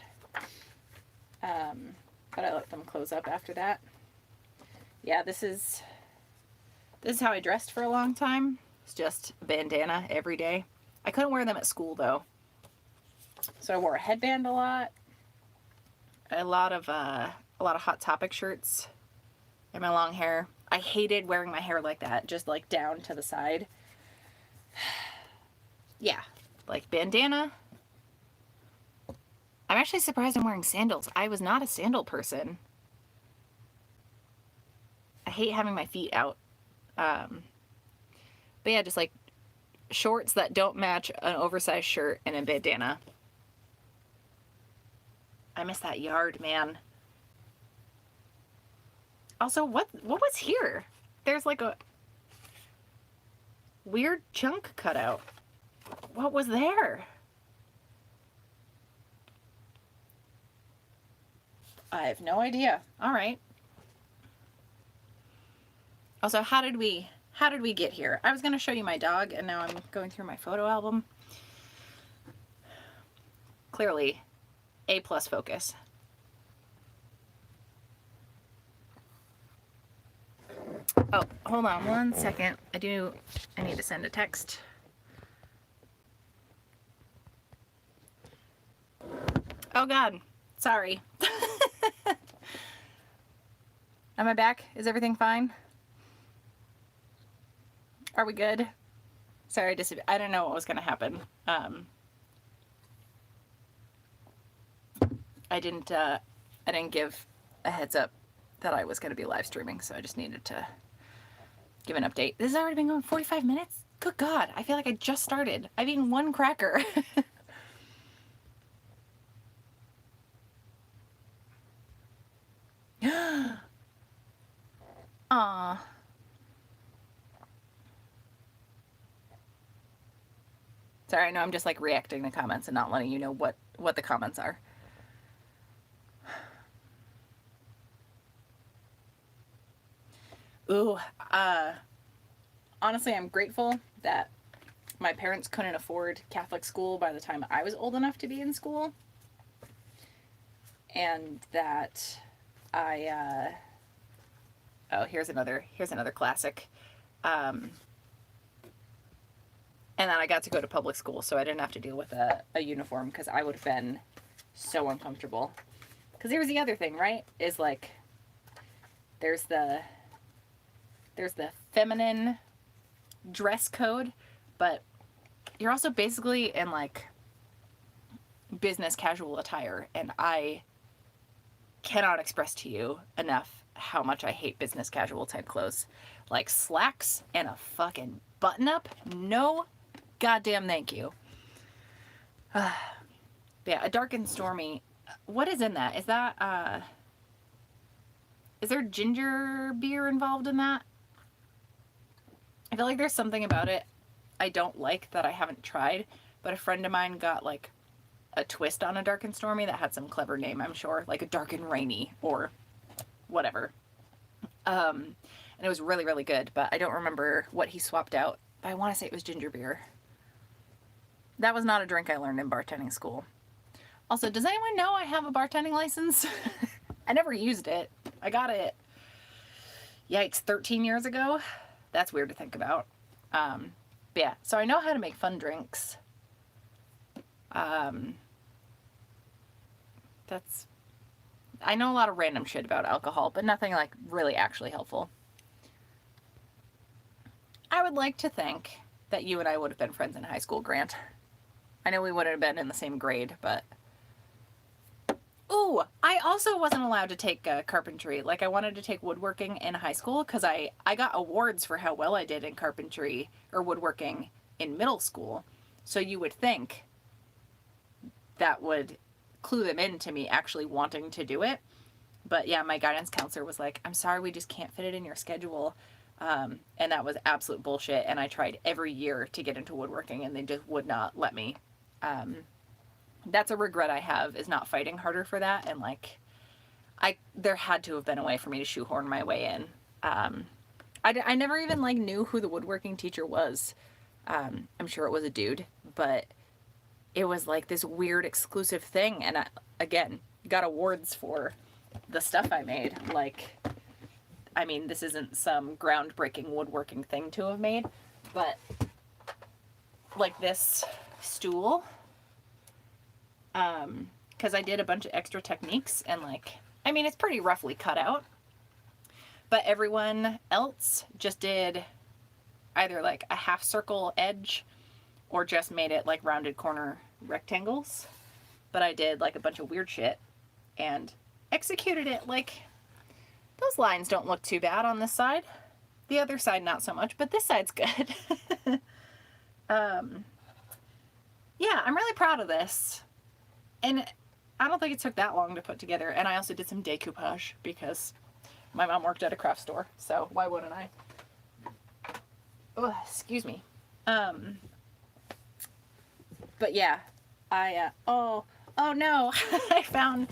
But I let them close up after that. Yeah, this is how I dressed for a long time. It's just a bandana every day. I couldn't wear them at school though. So I wore a headband a lot. A lot of Hot Topic shirts and my long hair. I hated wearing my hair like that, just like down to the side. Yeah, like bandana. I'm actually surprised I'm wearing sandals. I was not a sandal person. I hate having my feet out. But yeah, just like shorts that don't match an oversized shirt and a bandana. I miss that yard, man. Also, what was here? There's like a weird chunk cut out. What was there? I have no idea. All right. Also, how did we get here? I was going to show you my dog, and now I'm going through my photo album. Clearly, A+ focus. Oh, hold on one second. I need to send a text. Oh God, sorry. Am I back? Is everything fine? Are we good? Sorry, I didn't know what was going to happen. I didn't give a heads up that I was going to be live streaming, so I just needed to give an update. This has already been going 45 minutes? Good God, I feel like I just started. I've eaten one cracker. Aw. Sorry, I know I'm just like reacting to comments and not letting you know what the comments are. Ooh, honestly, I'm grateful that my parents couldn't afford Catholic school by the time I was old enough to be in school. And that oh, here's another classic. And then I got to go to public school, so I didn't have to deal with a uniform, because I would have been so uncomfortable. Because here's the other thing, right? Is like, there's the feminine dress code, but you're also basically in like business casual attire, and I cannot express to you enough how much I hate business casual type clothes. Like slacks and a fucking button up? No goddamn thank you. Yeah, a dark and stormy. What is in that? Is that is there ginger beer involved in that? I feel like there's something about it I don't like that I haven't tried, but a friend of mine got like a twist on a dark and stormy that had some clever name, I'm sure, like a dark and rainy or whatever. And it was really, really good, but I don't remember what he swapped out. But I want to say it was ginger beer. That was not a drink I learned in bartending school. Also, does anyone know I have a bartending license? I never used it. I got it, yikes, 13 years ago. That's weird to think about. But yeah, so I know how to make fun drinks. I know a lot of random shit about alcohol, but nothing like really actually helpful. I would like to think that you and I would have been friends in high school, Grant. I know we wouldn't have been in the same grade, but... Ooh, I also wasn't allowed to take carpentry. Like, I wanted to take woodworking in high school because I got awards for how well I did in carpentry or woodworking in middle school. So you would think that would clue them into me actually wanting to do it. But yeah, my guidance counselor was like, I'm sorry, we just can't fit it in your schedule. And that was absolute bullshit. And I tried every year to get into woodworking and they just would not let me. That's a regret I have, is not fighting harder for that. And like, there had to have been a way for me to shoehorn my way in. I never even like knew who the woodworking teacher was. I'm sure it was a dude, but it was like this weird exclusive thing. And I, again, got awards for the stuff I made. Like, I mean, this isn't some groundbreaking woodworking thing to have made, but like this stool, because I did a bunch of extra techniques and like, I mean, it's pretty roughly cut out, but everyone else just did either like a half circle edge or just made it like rounded corner rectangles. But I did like a bunch of weird shit and executed it like, those lines don't look too bad on this side. The other side, not so much, but this side's good. Yeah, I'm really proud of this. And I don't think it took that long to put together. And I also did some decoupage because my mom worked at a craft store. So why wouldn't I? Oh, excuse me. But yeah, oh no, I found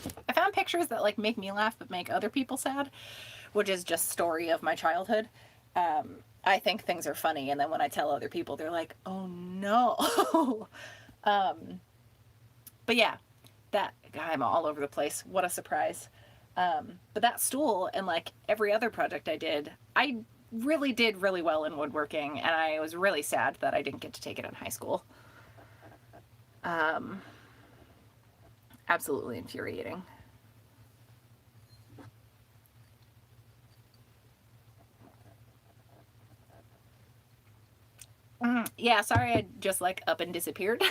pictures that like make me laugh but make other people sad, which is just story of my childhood. I think things are funny, and then when I tell other people, they're like, oh no. But yeah, that guy, I'm all over the place. What a surprise. But that stool and like every other project I did really did really well in woodworking, and I was really sad that I didn't get to take it in high school. Absolutely infuriating. Yeah, sorry I just like up and disappeared.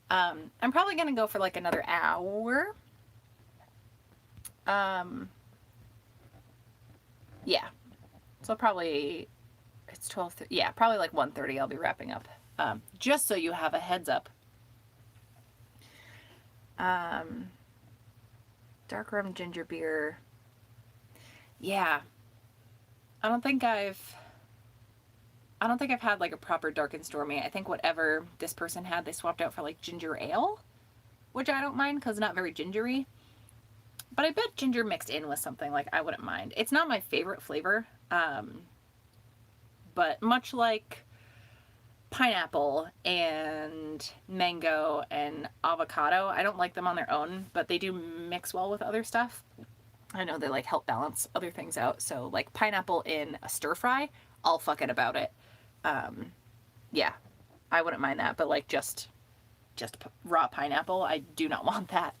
I'm probably gonna go for like another hour. Yeah. So probably it's 12. Yeah, probably like 1:30. I'll be wrapping up. Just so you have a heads up. Dark rum ginger beer. Yeah, I don't think I've had like a proper dark and stormy. I think whatever this person had, they swapped out for like ginger ale, which I don't mind because it's not very gingery. But I bet ginger mixed in with something, like, I wouldn't mind. It's not my favorite flavor, but much like pineapple and mango and avocado, I don't like them on their own, but they do mix well with other stuff. I know they like help balance other things out. So like pineapple in a stir fry, I'll fuck it about it. Yeah, I wouldn't mind that, but like just raw pineapple, I do not want that.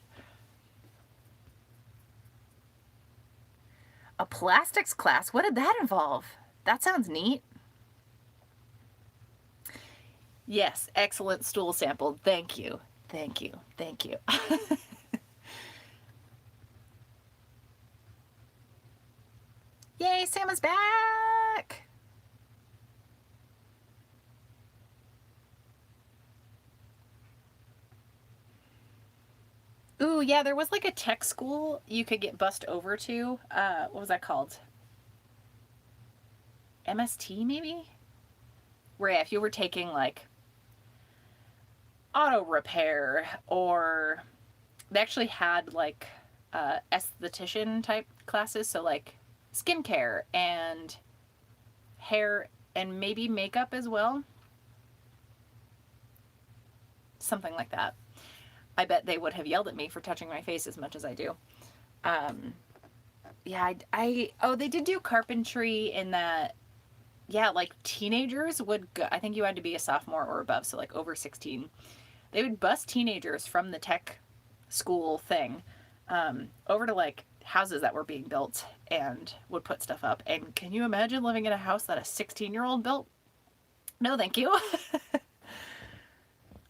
A plastics class? What did that involve? That sounds neat. Yes, excellent stool sample. Thank you. Thank you. Thank you. Yay, Sam is back! Ooh, yeah, there was like a tech school you could get bussed over to. What was that called? MST, maybe? Where, yeah, if you were taking like auto repair, or they actually had like esthetician type classes, so like skincare and hair and maybe makeup as well. Something like that. I bet they would have yelled at me for touching my face as much as I do. Yeah, oh, they did do carpentry in that. Yeah, like teenagers would go, I think you had to be a sophomore or above, so like over 16. They would bus teenagers from the tech school thing over to like houses that were being built and would put stuff up. And can you imagine living in a house that a 16-year-old built? No, thank you.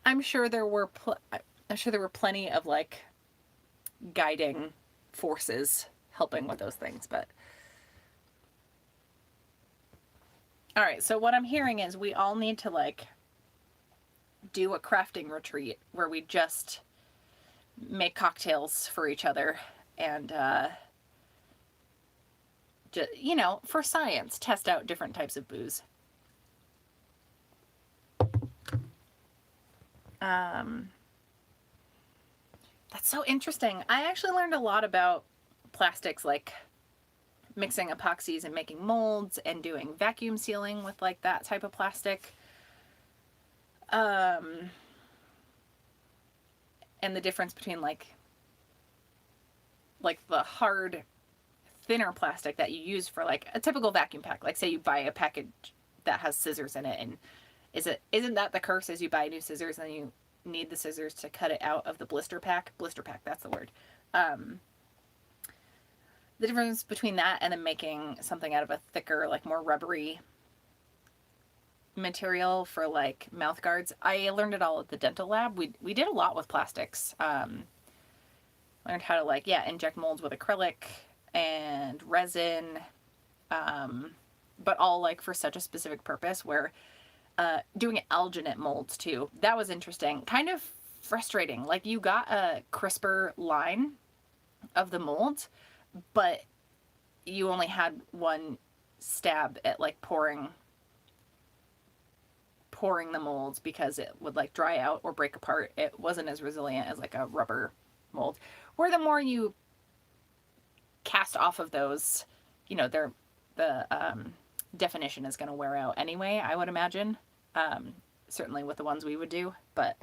I'm sure there were plenty of like guiding forces helping with those things, but all right, so what I'm hearing is we all need to like do a crafting retreat where we just make cocktails for each other and just, you know, for science, test out different types of booze. That's so interesting. I actually learned a lot about plastics, like mixing epoxies and making molds and doing vacuum sealing with like that type of plastic. And the difference between like the hard, thinner plastic that you use for like a typical vacuum pack. Like say you buy a package that has scissors in it, and isn't that the curse, is you buy new scissors and you need the scissors to cut it out of the blister pack, that's the word. The difference between that and then making something out of a thicker, like more rubbery material for like mouth guards. I learned it all at the dental lab. We did a lot with plastics. Learned how to like, yeah, inject molds with acrylic and resin, but all like for such a specific purpose, where doing alginate molds too. That was interesting. Kind of frustrating. Like you got a crisper line of the molds, but you only had one stab at like pouring the molds because it would like dry out or break apart. It wasn't as resilient as like a rubber mold. Where the more you cast off of those, you know, the definition is going to wear out anyway, I would imagine. Certainly with the ones we would do, but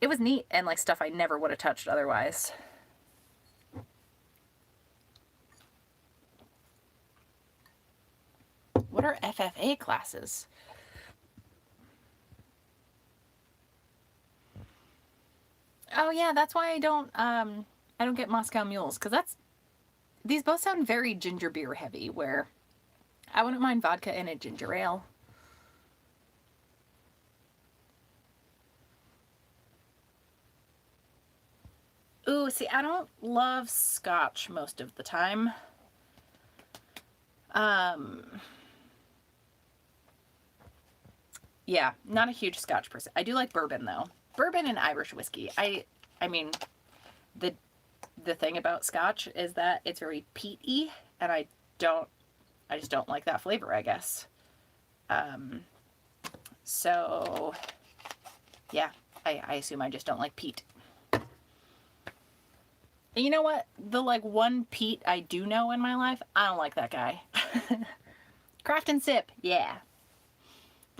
it was neat and like stuff I never would have touched otherwise. What are FFA classes? Oh yeah, that's why I don't get Moscow Mules, because these both sound very ginger beer heavy, where I wouldn't mind vodka in a ginger ale. Ooh, see, I don't love scotch most of the time. Yeah, not a huge Scotch person. I do like bourbon though. Bourbon and Irish whiskey. I mean, the thing about Scotch is that it's very peaty, and I just don't like that flavor, I guess. So yeah, I assume I just don't like peat. And you know what? The like one Pete I do know in my life, I don't like that guy. Craft and sip, yeah.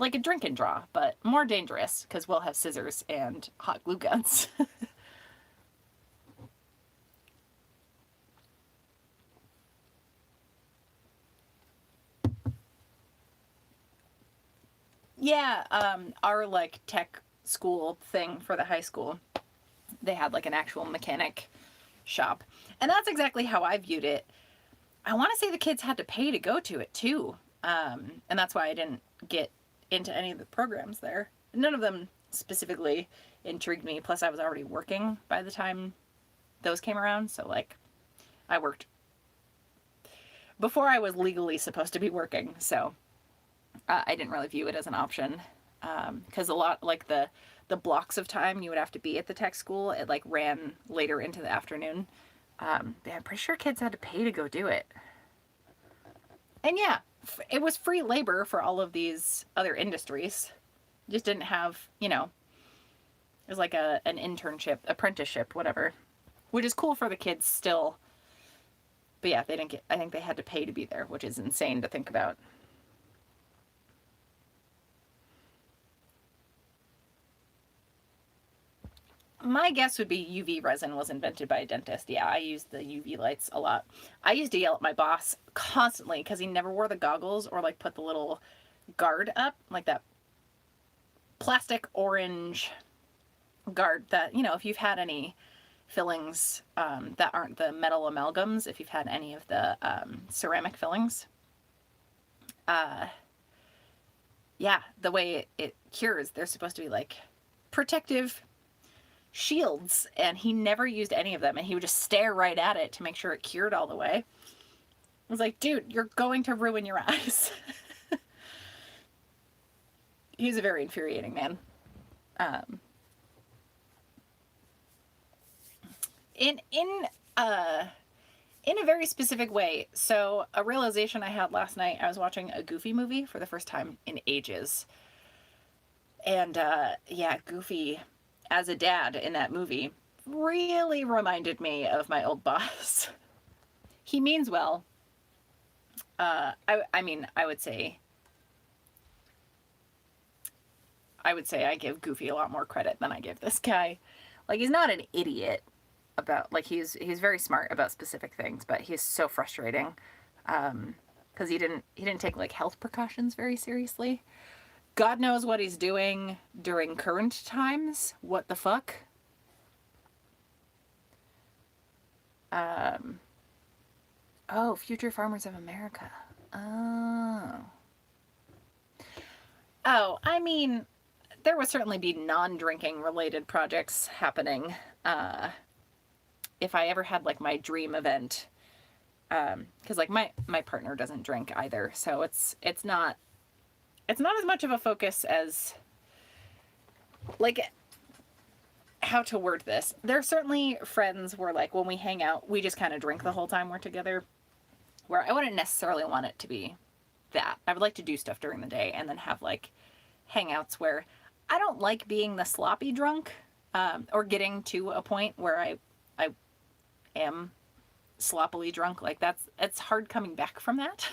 Like a drink and draw, but more dangerous because we'll have scissors and hot glue guns. Yeah, our like tech school thing for the high school, they had like an actual mechanic shop. And that's exactly how I viewed it. I want to say the kids had to pay to go to it too. And that's why I didn't get into any of the programs there. None of them specifically intrigued me. Plus, I was already working by the time those came around. So, like, I worked before I was legally supposed to be working. So, I didn't really view it as an option. Because a lot, like, the blocks of time you would have to be at the tech school, it, like, ran later into the afternoon. I'm pretty sure kids had to pay to go do it. And yeah, it was free labor for all of these other industries. Just didn't have, you know, it was like an internship, apprenticeship, whatever, which is cool for the kids still. But yeah, they didn't get, I think they had to pay to be there, which is insane to think about. My guess would be UV resin was invented by a dentist. Yeah, I used the UV lights a lot. I used to yell at my boss constantly because he never wore the goggles or like put the little guard up, like that plastic orange guard that, you know, if you've had any fillings that aren't the metal amalgams, if you've had any of the ceramic fillings, yeah, the way it cures, they're supposed to be like protective shields, and he never used any of them, and he would just stare right at it to make sure it cured all the way. I was like, dude, you're going to ruin your eyes. He's a very infuriating man. In a very specific way. So a realization I had last night, I was watching a Goofy movie for the first time in ages. And yeah, Goofy as a dad in that movie really reminded me of my old boss. He means well. I mean, I would say I give Goofy a lot more credit than I give this guy. Like, he's not an idiot about, like, he's very smart about specific things, but he's so frustrating because he didn't take like health precautions very seriously. God knows what he's doing during current times. What the fuck? Oh, Future Farmers of America. Oh. Oh, I mean, there would certainly be non-drinking related projects happening if I ever had like my dream event. Because like my partner doesn't drink either, so it's not as much of a focus as like how to word this. There's certainly friends where like when we hang out, we just kind of drink the whole time we're together. Where I wouldn't necessarily want it to be that. I would like to do stuff during the day and then have like hangouts where I don't like being the sloppy drunk or getting to a point where I am sloppily drunk. Like it's hard coming back from that.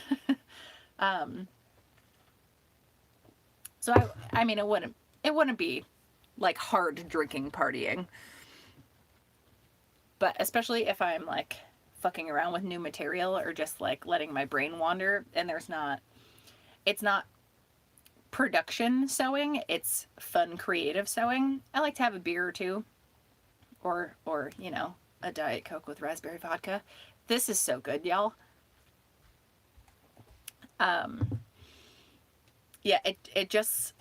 So I mean it wouldn't be like hard drinking partying. But especially if I'm like fucking around with new material or just like letting my brain wander and it's not production sewing, it's fun creative sewing. I like to have a beer or two or you know, a Diet Coke with raspberry vodka. This is so good, y'all. Yeah, it just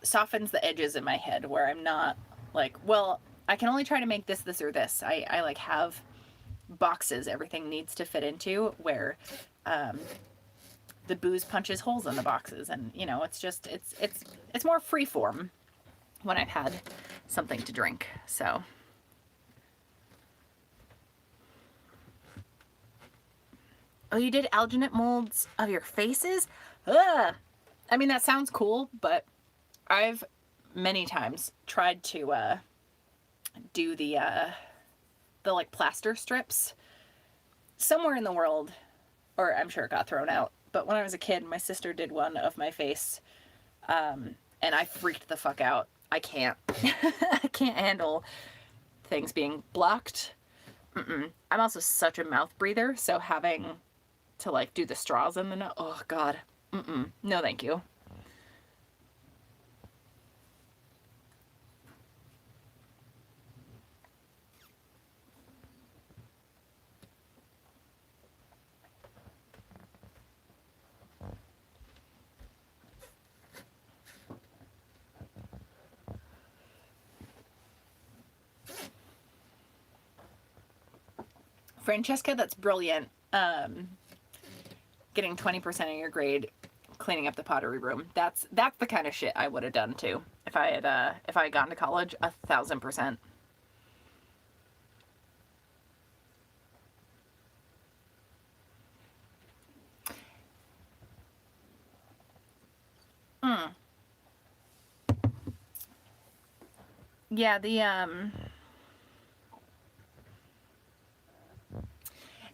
softens the edges in my head where I'm not like, well, I can only try to make this or this. I like have boxes everything needs to fit into where the booze punches holes in the boxes, and you know, it's just it's more free form when I've had something to drink. So oh, you did alginate molds of your faces? Ugh. I mean, that sounds cool, but I've many times tried to do the like plaster strips somewhere in the world, or I'm sure it got thrown out. But when I was a kid, my sister did one of my face, and I freaked the fuck out. I can't. I can't handle things being blocked. I'm also such a mouth breather, so having to like do the straws in the nose, oh god. No thank you. Francesca, that's brilliant. Getting 20% of your grade cleaning up the pottery room. That's the kind of shit I would have done too if I had gone to college. 1,000%. Yeah,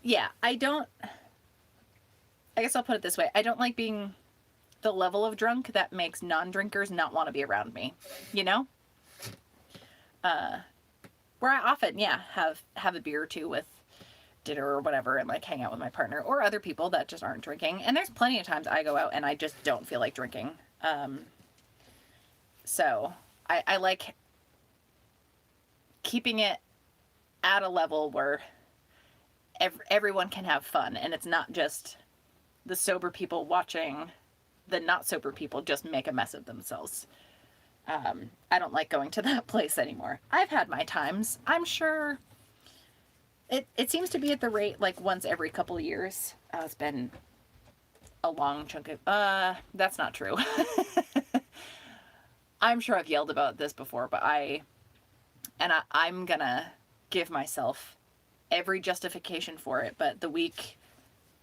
yeah, I guess I'll put it this way. I don't like being the level of drunk that makes non-drinkers not want to be around me, you know? Where I often, yeah, have a beer or two with dinner or whatever and like hang out with my partner or other people that just aren't drinking. And there's plenty of times I go out and I just don't feel like drinking. So I like keeping it at a level where everyone can have fun and it's not just the sober people watching the not sober people just make a mess of themselves. I don't like going to that place anymore. I've had my times. I'm sure it seems to be at the rate like once every couple of years. It's been a long chunk of that's not true. I'm sure I've yelled about this before, but I'm gonna give myself every justification for it. But the week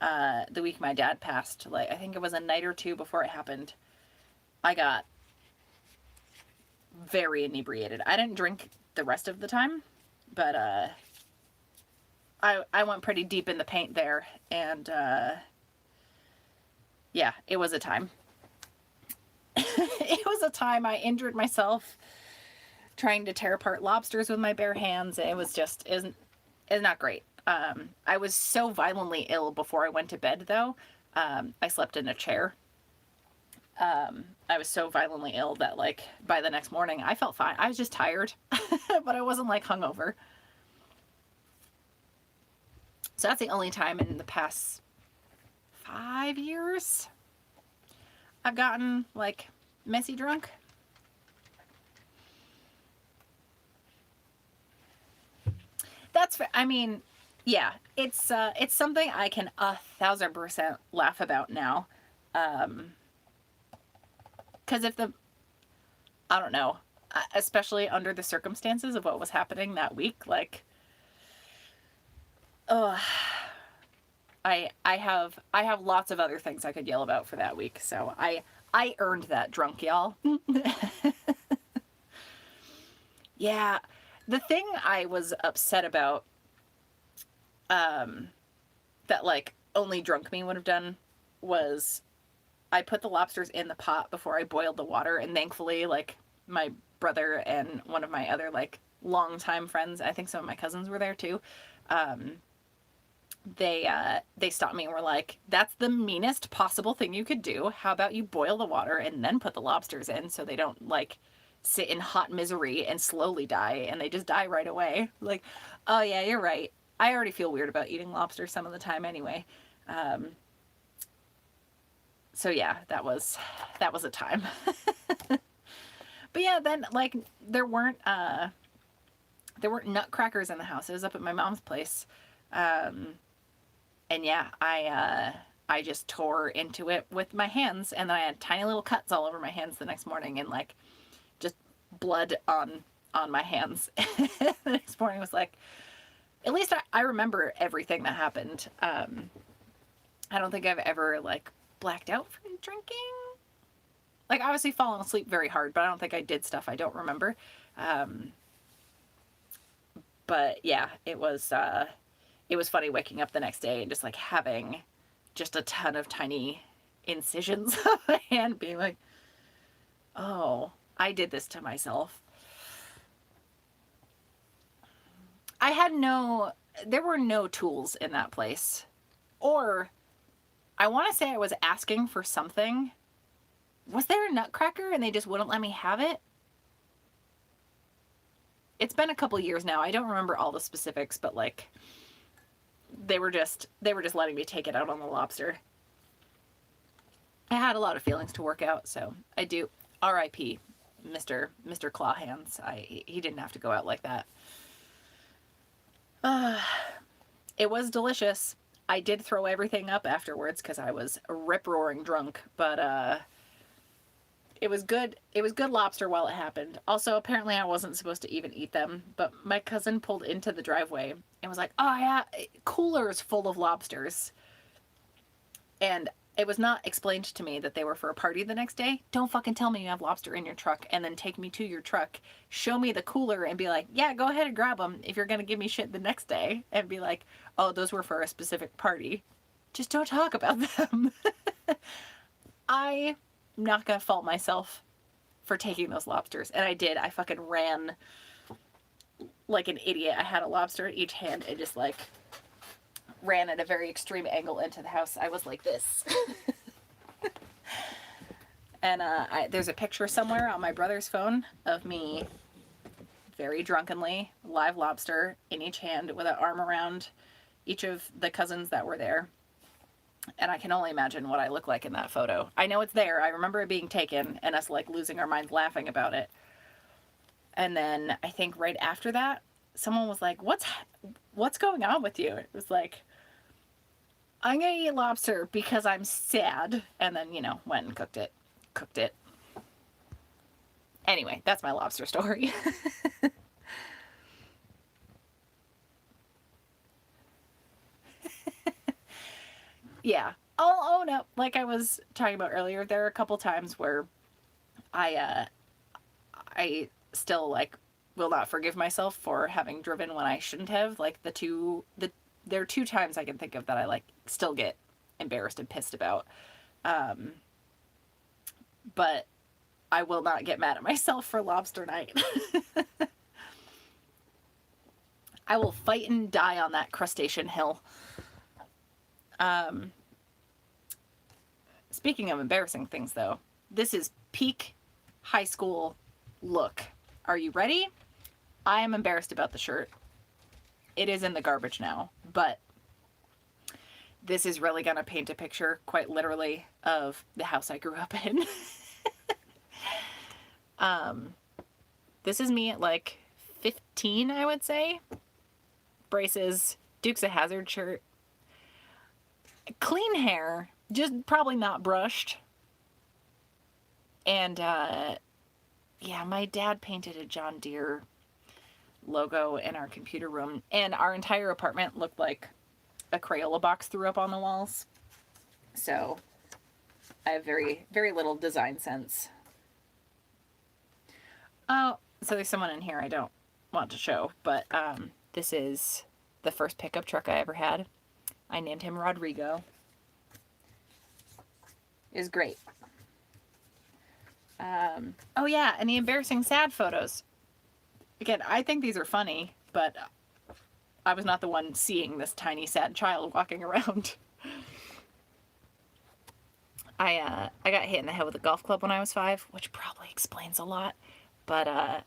my dad passed, like I think it was a night or two before it happened, I got very inebriated. I didn't drink the rest of the time, but I went pretty deep in the paint there, and yeah, it was a time. It was a time I injured myself trying to tear apart lobsters with my bare hands. It was just is not great. I was so violently ill before I went to bed, though. I slept in a chair. I was so violently ill that, like, by the next morning, I felt fine. I was just tired, but I wasn't, like, hungover. So that's the only time in the past 5 years I've gotten, like, messy drunk. I mean, yeah, it's something I can 1,000% laugh about now. Because I don't know, especially under the circumstances of what was happening that week, like, I have lots of other things I could yell about for that week, so I earned that drunk, y'all. Yeah, the thing I was upset about, that like only drunk me would have done, was I put the lobsters in the pot before I boiled the water, and thankfully, like, my brother and one of my other, like, longtime friends, I think some of my cousins were there too, they stopped me and were like, that's the meanest possible thing you could do. How about you boil the water and then put the lobsters in so they don't, like, sit in hot misery and slowly die, and they just die right away. Like, oh yeah, you're right. I already feel weird about eating lobster some of the time anyway. So yeah, that was a time. But yeah, then, like, there weren't nutcrackers in the house. It was up at my mom's place. And yeah, I I just tore into it with my hands, and then I had tiny little cuts all over my hands the next morning, and like just blood on my hands. The next morning was like, at least I remember everything that happened. I don't think I've ever like blacked out from drinking. Like obviously fallen asleep very hard, but I don't think I did stuff I don't remember. But yeah, it was funny waking up the next day and just like having just a ton of tiny incisions on my hand, being like, oh, I did this to myself. There were no tools in that place. Or I want to say I was asking for something. Was there a nutcracker and they just wouldn't let me have it? It's been a couple years now. I don't remember all the specifics, but like they were just letting me take it out on the lobster. I had a lot of feelings to work out, so I do. R.I.P. Mr. Claw Hands. He didn't have to go out like that. It was delicious. I did throw everything up afterwards because I was rip-roaring drunk, but it was good. It was good lobster while it happened. Also, apparently I wasn't supposed to even eat them, but my cousin pulled into the driveway and was like, oh yeah, coolers full of lobsters. And it was not explained to me that they were for a party the next day. Don't fucking tell me you have lobster in your truck and then take me to your truck, show me the cooler and be like, yeah, go ahead and grab them if you're going to give me shit the next day, and be like, oh, those were for a specific party. Just don't talk about them. I'm not going to fault myself for taking those lobsters. And I did. I fucking ran like an idiot. I had a lobster in each hand and just like ran at a very extreme angle into the house. I was like this. And there's a picture somewhere on my brother's phone of me very drunkenly, live lobster in each hand with an arm around each of the cousins that were there. And I can only imagine what I look like in that photo. I know it's there. I remember it being taken and us like losing our minds laughing about it. And then I think right after that, someone was like, what's going on with you? It was like, I'm going to eat lobster because I'm sad. And then, went and cooked it. Anyway, that's my lobster story. Yeah. I'll own up. Like I was talking about earlier, there are a couple times where I still like will not forgive myself for having driven when I shouldn't have. Like there are two times I can think of that I like still get embarrassed and pissed about. But I will not get mad at myself for lobster night. I will fight and die on that crustacean hill. Speaking of embarrassing things though, this is peak high school look. Are you ready? I am embarrassed about the shirt. It is in the garbage now, but this is really gonna paint a picture, quite literally, of the house I grew up in. This is me at like 15, I would say. Braces, Dukes of Hazzard shirt, clean hair, just probably not brushed. And yeah, my dad painted a John Deere logo in our computer room, and our entire apartment looked like a Crayola box threw up on the walls. So I have very, very little design sense. Oh, so there's someone in here I don't want to show, but this is the first pickup truck I ever had. I named him Rodrigo. It was great. Oh yeah, and the embarrassing sad photos. Again, I think these are funny, but I was not the one seeing this tiny sad child walking around. I got hit in the head with a golf club when I was 5, which probably explains a lot. But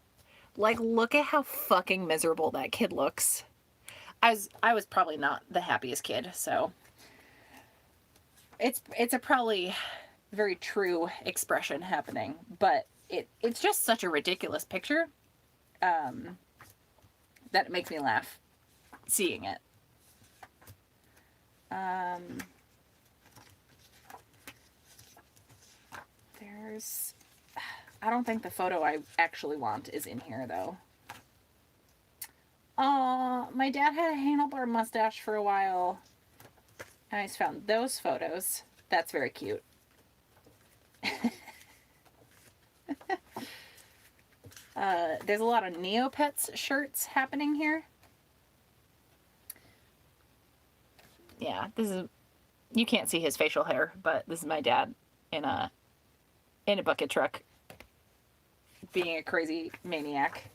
like, look at how fucking miserable that kid looks. I was probably not the happiest kid, so it's a probably very true expression happening, but it's just such a ridiculous picture that it makes me laugh seeing it. There's... I don't think the photo I actually want is in here, though. My dad had a handlebar mustache for a while. And I just found those photos. That's very cute. There's a lot of Neopets shirts happening here. Yeah, this is... You can't see his facial hair, but this is my dad in a bucket truck being a crazy maniac.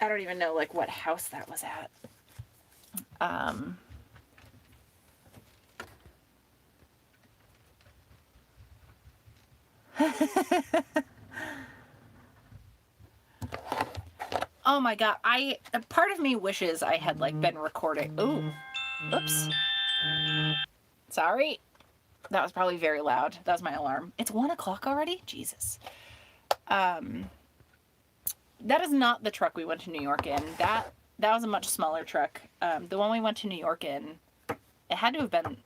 I don't even know, like, what house that was at. Oh my god, a part of me wishes I had, like, been recording. Ooh, oops. Sorry. That was probably very loud. That was my alarm. It's 1 o'clock already? Jesus. That is not the truck we went to New York in. That was a much smaller truck. The one we went to New York in, it had to have been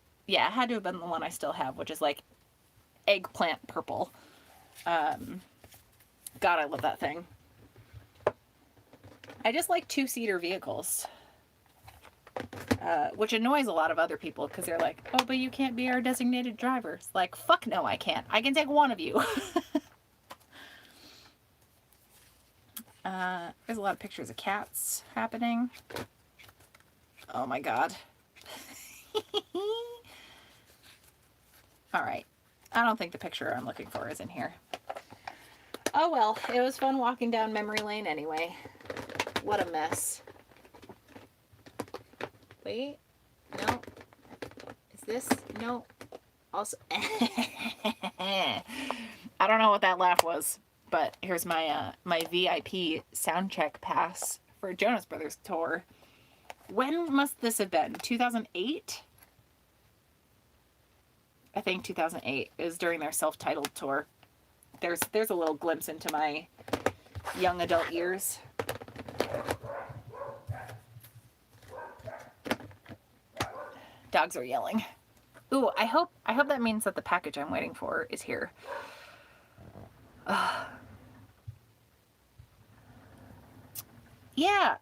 the one I still have, which is like eggplant purple. God, I love that thing. I just like 2-seater vehicles. Which annoys a lot of other people because they're like, oh, but you can't be our designated driver. It's like, fuck no, I can't. I can take one of you. There's a lot of pictures of cats happening. Oh my god. Alright. I don't think the picture I'm looking for is in here. Oh well, it was fun walking down memory lane anyway. What a mess. Wait. No. Is this? No. Also. I don't know what that laugh was. But here's my my VIP soundcheck pass for Jonas Brothers tour. When must this have been? 2008? I think 2008 is during their self-titled tour. There's a little glimpse into my young adult years. Dogs are yelling. Ooh, I hope that means that the package I'm waiting for is here. Yeah,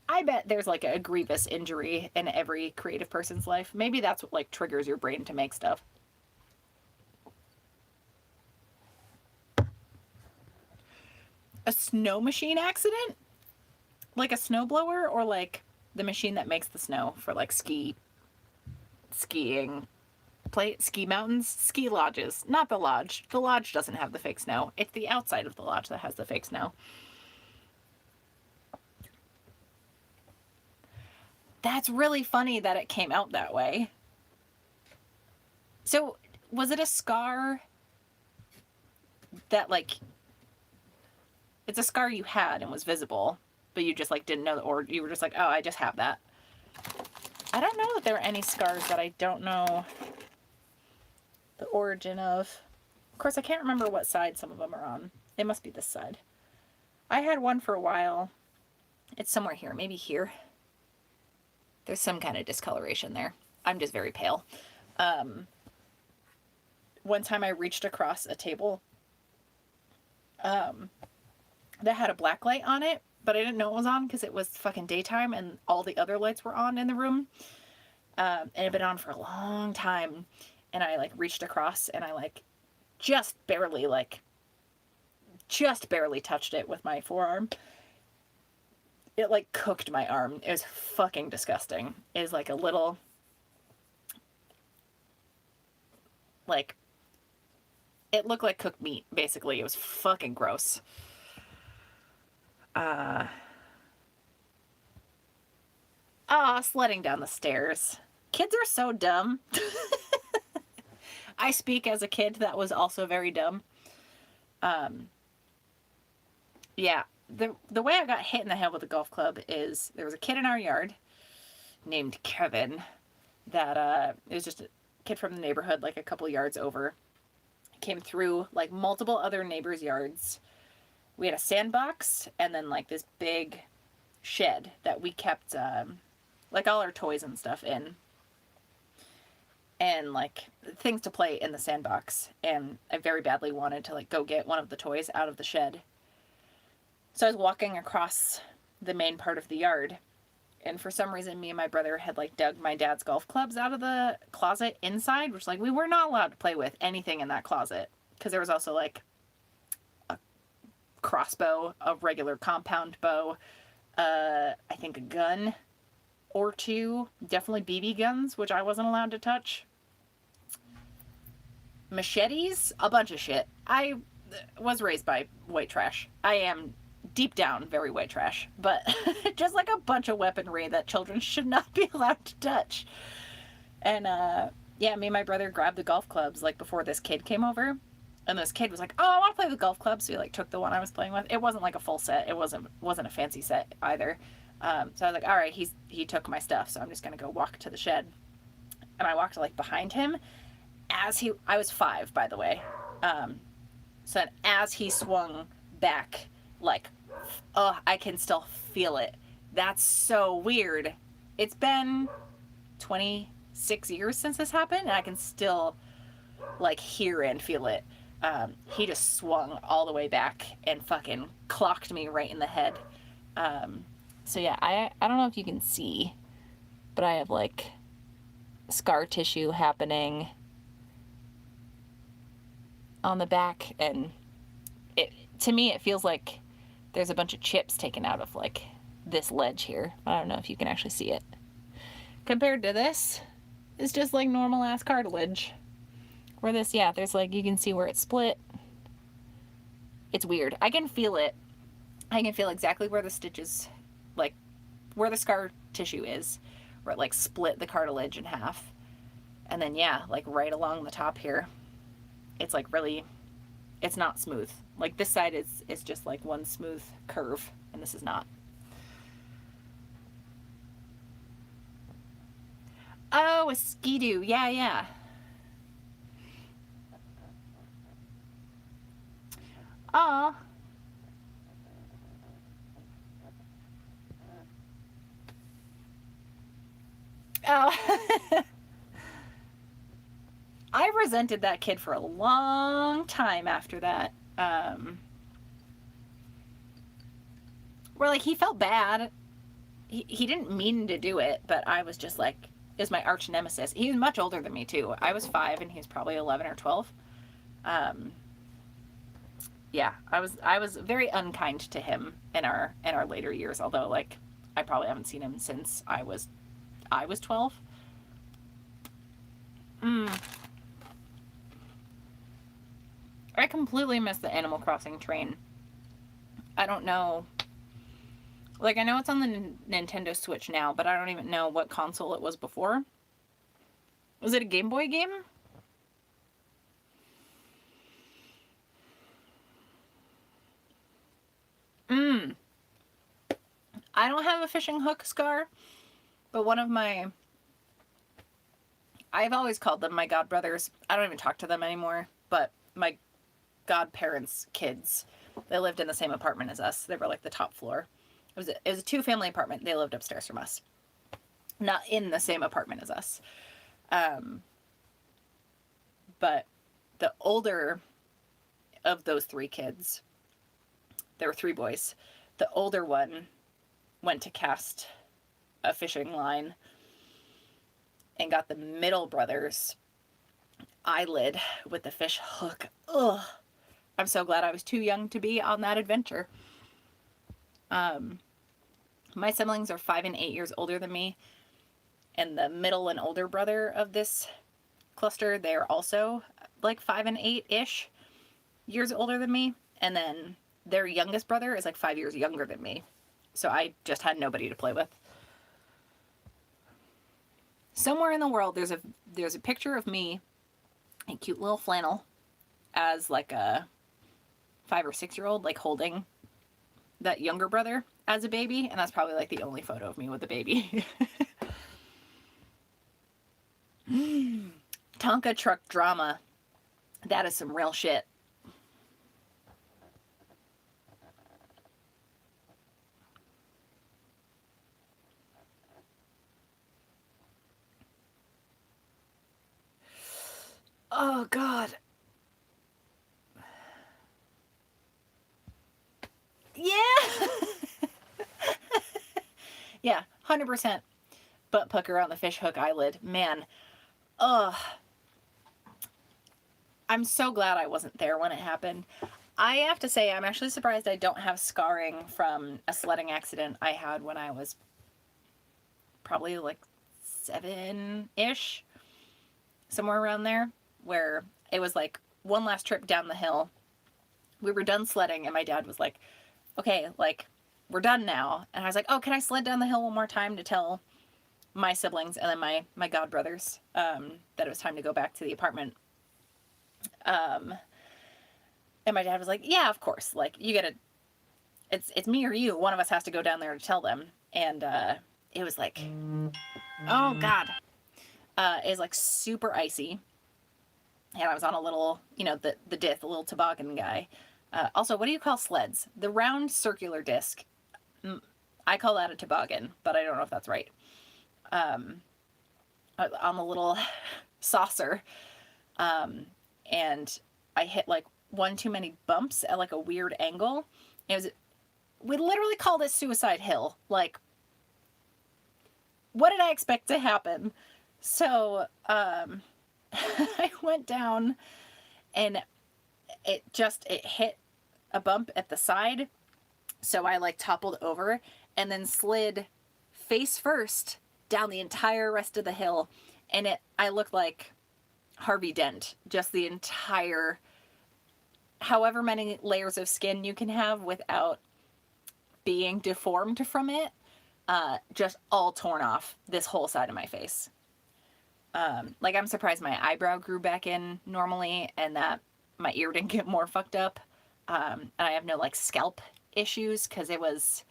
I bet there's like a grievous injury in every creative person's life. Maybe that's what like triggers your brain to make stuff. A snow machine accident? Like a snowblower, or like the machine that makes the snow for like skiing, ski mountains, ski lodges. Not the lodge. The lodge doesn't have the fake snow. It's the outside of the lodge that has the fake snow. That's really funny that it came out that way. So, was it a scar that, like, it's a scar you had and was visible, but you just, like, didn't know, or you were just like, oh, I just have that. I don't know that there are any scars that I don't know the origin of. Of course, I can't remember what side some of them are on. It must be this side. I had one for a while. It's somewhere here, maybe here. There's some kind of discoloration there. I'm just very pale. One time I reached across a table that had a black light on it, but I didn't know it was on because it was fucking daytime and all the other lights were on in the room. And it had been on for a long time. And I like reached across and I like just barely touched it with my forearm. It like cooked my arm. It was fucking disgusting. It was like a little, like, it looked like cooked meat, basically. It was fucking gross. Sledding down the stairs. Kids are so dumb. I speak as a kid that was also very dumb. Yeah. The way I got hit in the head with a golf club is there was a kid in our yard named Kevin that it was just a kid from the neighborhood, like a couple yards over. Came through like multiple other neighbors' yards. We had a sandbox and then like this big shed that we kept like all our toys and stuff in. and like things to play in the sandbox. And I very badly wanted to like go get one of the toys out of the shed. So I was walking across the main part of the yard, and for some reason me and my brother had like dug my dad's golf clubs out of the closet inside, which like we were not allowed to play with anything in that closet because there was also like a crossbow, a regular compound bow, I think a gun or two, definitely BB guns, which I wasn't allowed to touch, machetes, a bunch of shit. I was raised by white trash. I am deep down very white trash, but just like a bunch of weaponry that children should not be allowed to touch. And yeah, me and my brother grabbed the golf clubs like before this kid came over, and this kid was like, "Oh, I want to play with golf clubs." So he like took the one I was playing with. It wasn't like a full set. It wasn't a fancy set either. So I was like, "All right, he took my stuff, so I'm just gonna go walk to the shed." And I walked like behind him I was 5, by the way. So as he swung back, like, oh, I can still feel it. That's so weird. It's been 26 years since this happened, and I can still, like, hear and feel it. He just swung all the way back and fucking clocked me right in the head. So yeah, I don't know if you can see, but I have, like, scar tissue happening on the back, and to me it feels like there's a bunch of chips taken out of like this ledge here. I don't know if you can actually see it. Compared to this, it's just like normal ass cartilage. Where this, yeah, there's like, you can see where it's split. It's weird. I can feel it. I can feel exactly where the stitches, like where the scar tissue is, where it like split the cartilage in half. And then yeah, like right along the top here, it's like really, it's not smooth. Like this side is just like one smooth curve, and this is not. Oh, a skidoo. Yeah, yeah. Aw. Oh. I resented that kid for a long time after that. Where like he felt bad. He didn't mean to do it, but I was just like, is my arch nemesis. He's much older than me too. I was 5 and he was probably 11 or 12. Yeah, I was very unkind to him in our later years, although like I probably haven't seen him since I was 12. I completely missed the Animal Crossing train. I don't know. Like, I know it's on the Nintendo Switch now, but I don't even know what console it was before. Was it a Game Boy game? I don't have a fishing hook scar, but one of my... I've always called them my godbrothers. I don't even talk to them anymore, but my godparents' kids, they lived in the same apartment as us. They were like the top floor. It was a 2-family apartment. They lived upstairs from us. Not in the same apartment as us. But the older of those 3 kids, there were 3 boys. The older one went to cast a fishing line and got the middle brother's eyelid with the fish hook. Ugh. I'm so glad I was too young to be on that adventure. My siblings are 5 and 8 years older than me, and the middle and older brother of this cluster, they're also like 5 and 8-ish years older than me, and then their youngest brother is like 5 years younger than me, so I just had nobody to play with. Somewhere in the world there's a picture of me in cute little flannel as like a 5 or 6-year-old, like holding that younger brother as a baby, and that's probably like the only photo of me with a baby. Tonka truck drama. That is some real shit. Oh, God. Yeah. Yeah, 100% butt pucker on the fishhook eyelid. Man, ugh. I'm so glad I wasn't there when it happened. I have to say, I'm actually surprised I don't have scarring from a sledding accident I had when I was probably like 7-ish, somewhere around there, where it was like one last trip down the hill. We were done sledding, and my dad was like, okay, like, we're done now. And I was like, oh, can I sled down the hill one more time to tell my siblings and then my god brothers that it was time to go back to the apartment. And my dad was like, yeah, of course, like, you gotta, it's me or you, one of us has to go down there to tell them. And it was like, oh god, it was like super icy, and I was on a little, you know, the disc, the little toboggan guy. Also, what do you call sleds? The round circular disc. I call that a toboggan, but I don't know if that's right. On the little saucer, and I hit like one too many bumps at like a weird angle. We literally called it Suicide Hill. Like, what did I expect to happen? So I went down, and it hit a bump at the side, so I like toppled over and then slid face first down the entire rest of the hill, and I looked like Harvey Dent, just the entire, however many layers of skin you can have without being deformed from it, just all torn off this whole side of my face. Like, I'm surprised my eyebrow grew back in normally and that my ear didn't get more fucked up. And I have no like scalp issues, because it was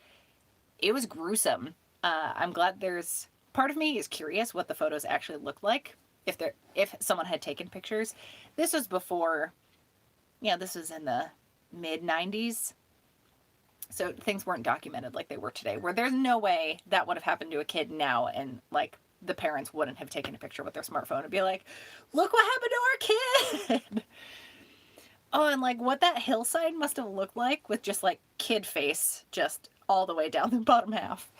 gruesome. I'm glad there's part of me is curious what the photos actually looked like if someone had taken pictures. This was before, this was in the mid 90s. So things weren't documented like they were today, where there's no way that would have happened to a kid now, and like the parents wouldn't have taken a picture with their smartphone and be like, look what happened to our kid. Oh, and like what that hillside must have looked like with just like kid face just all the way down the bottom half.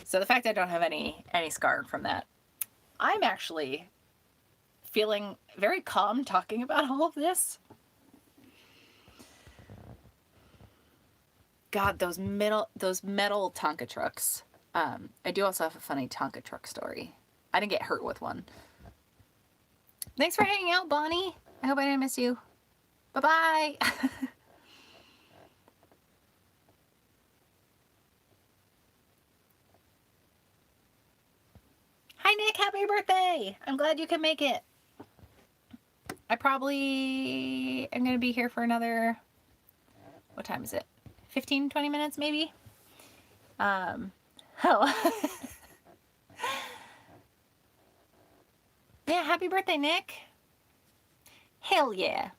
So the fact I don't have any scar from that, I'm actually feeling very calm talking about all of this. God, those metal Tonka trucks. I do also have a funny Tonka truck story. I didn't get hurt with one. Thanks for hanging out, Bonnie. I hope I didn't miss you. Bye-bye. Hi, Nick. Happy birthday. I'm glad you could make it. I probably am going to be here for another, what time is it? 15, 20 minutes, maybe? Oh. Yeah, happy birthday, Nick. Hell yeah.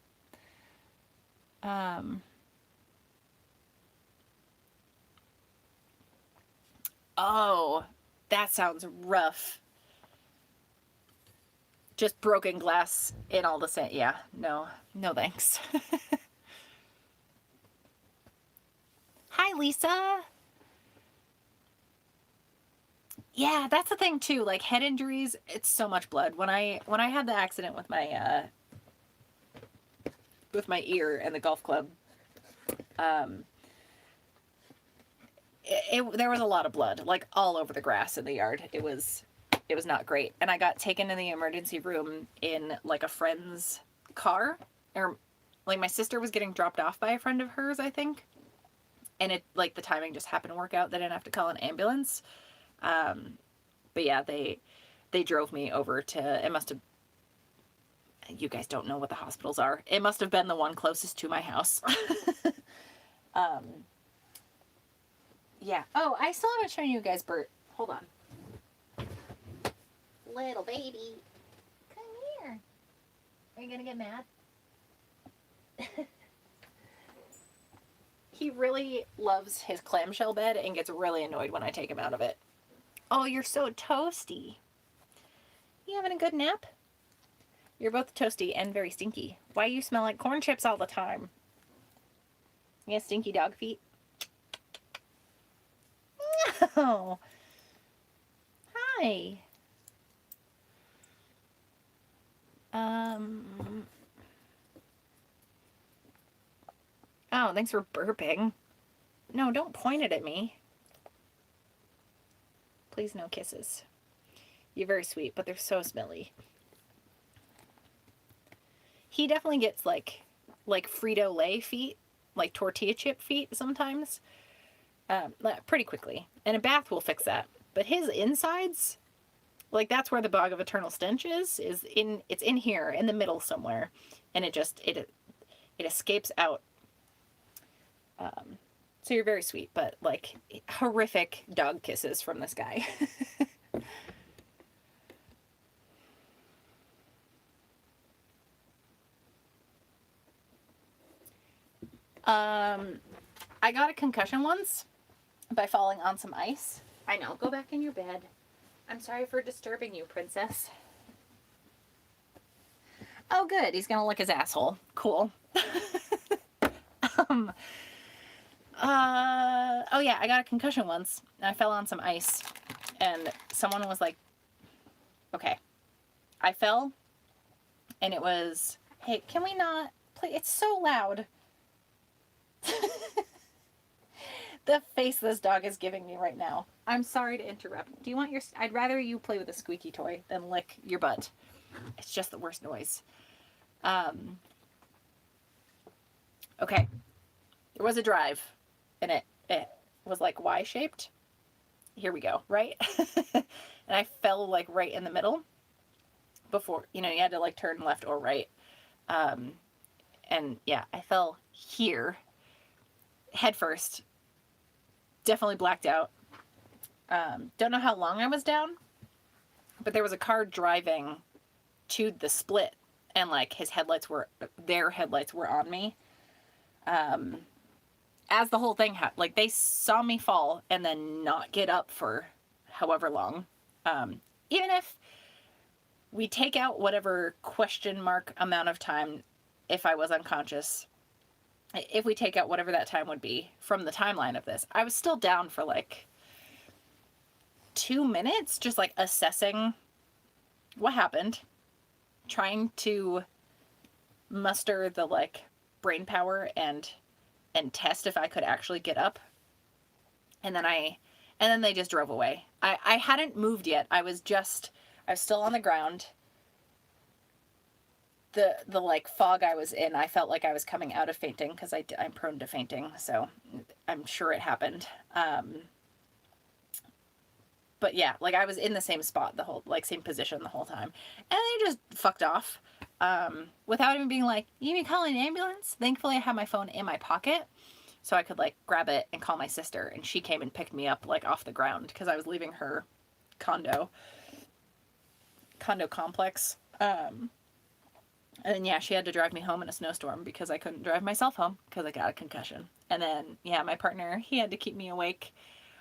Oh, that sounds rough. Just broken glass in all the same. Yeah, no thanks. Hi, Lisa. Yeah, that's the thing too. Like, head injuries, it's so much blood. When I had the accident with my ear and the golf club, there was a lot of blood, like all over the grass in the yard. It was not great. And I got taken to the emergency room in like a friend's car, or like my sister was getting dropped off by a friend of hers, I think. And it, like, the timing just happened to work out. They didn't have to call an ambulance. But yeah, they drove me over to, it must have, you guys don't know what the hospitals are. It must have been the one closest to my house. Yeah. Oh, I still haven't shown you guys Bert. Hold on. Little baby. Come here. Are you gonna get mad? He really loves his clamshell bed and gets really annoyed when I take him out of it. Oh, you're so toasty. You having a good nap? You're both toasty and very stinky. Why you smell like corn chips all the time? You have stinky dog feet? No. Hi. Oh, thanks for burping. No, don't point it at me. Please, no kisses. You're very sweet, but they're so smelly. He definitely gets like Frito-Lay feet, like tortilla chip feet sometimes, pretty quickly. And a bath will fix that. But his insides, like that's where the bog of eternal stench is it's in here in the middle somewhere, and it escapes out. So you're very sweet, but like horrific dog kisses from this guy. I got a concussion once by falling on some ice. I know. Go back in your bed. I'm sorry for disturbing you, princess. Oh, good. He's gonna lick his asshole. Cool. Oh yeah, I got a concussion once. And I fell on some ice, and someone was like, okay. I fell, and it was, hey, can we not play? It's so loud. The face this dog is giving me right now. I'm sorry to interrupt. Do you want your... I'd rather you play with a squeaky toy than lick your butt. It's just the worst noise. Okay. There was a drive, and it was like Y-shaped. Here we go, right? And I fell like right in the middle before, you had to like turn left or right. And yeah, I fell here head first. Definitely blacked out. Don't know how long I was down, but there was a car driving to the split, and like their headlights were on me. As the whole thing happened, like they saw me fall and then not get up for however long. Even if we take out whatever question mark amount of time, if I was unconscious, if we take out whatever that time would be from the timeline of this, I was still down for like 2 minutes, just like assessing what happened, trying to muster the like brain power and test if I could actually get up. And then they just drove away. I hadn't moved yet. I was still on the ground. The like fog I was in, I felt like I was coming out of fainting, because I'm prone to fainting, so I'm sure it happened. But yeah, like I was in the same spot same position the whole time, and they just fucked off, without even being like, you need to call an ambulance? Thankfully I had my phone in my pocket, so I could like grab it and call my sister, and she came and picked me up like off the ground, because I was leaving her condo complex. And then, yeah, she had to drive me home in a snowstorm because I couldn't drive myself home because I got a concussion. And then, yeah, my partner, he had to keep me awake.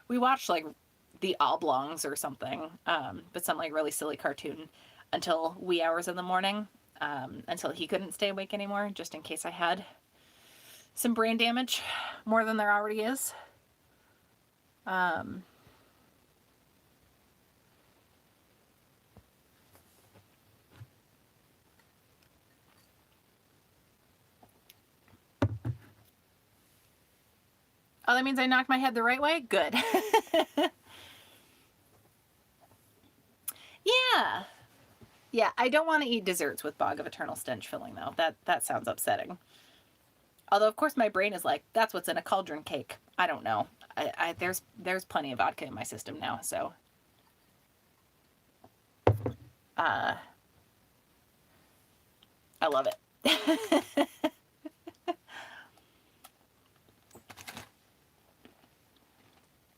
We watched, like, The Oblongs or something, but some, like, really silly cartoon until wee hours in the morning, until he couldn't stay awake anymore, just in case I had some brain damage, more than there already is. Oh, that means I knocked my head the right way? Good. Yeah. Yeah, I don't want to eat desserts with Bog of Eternal Stench filling, though. That sounds upsetting. Although, of course, my brain is like, that's what's in a cauldron cake. I don't know. There's plenty of vodka in my system now, so... I love it.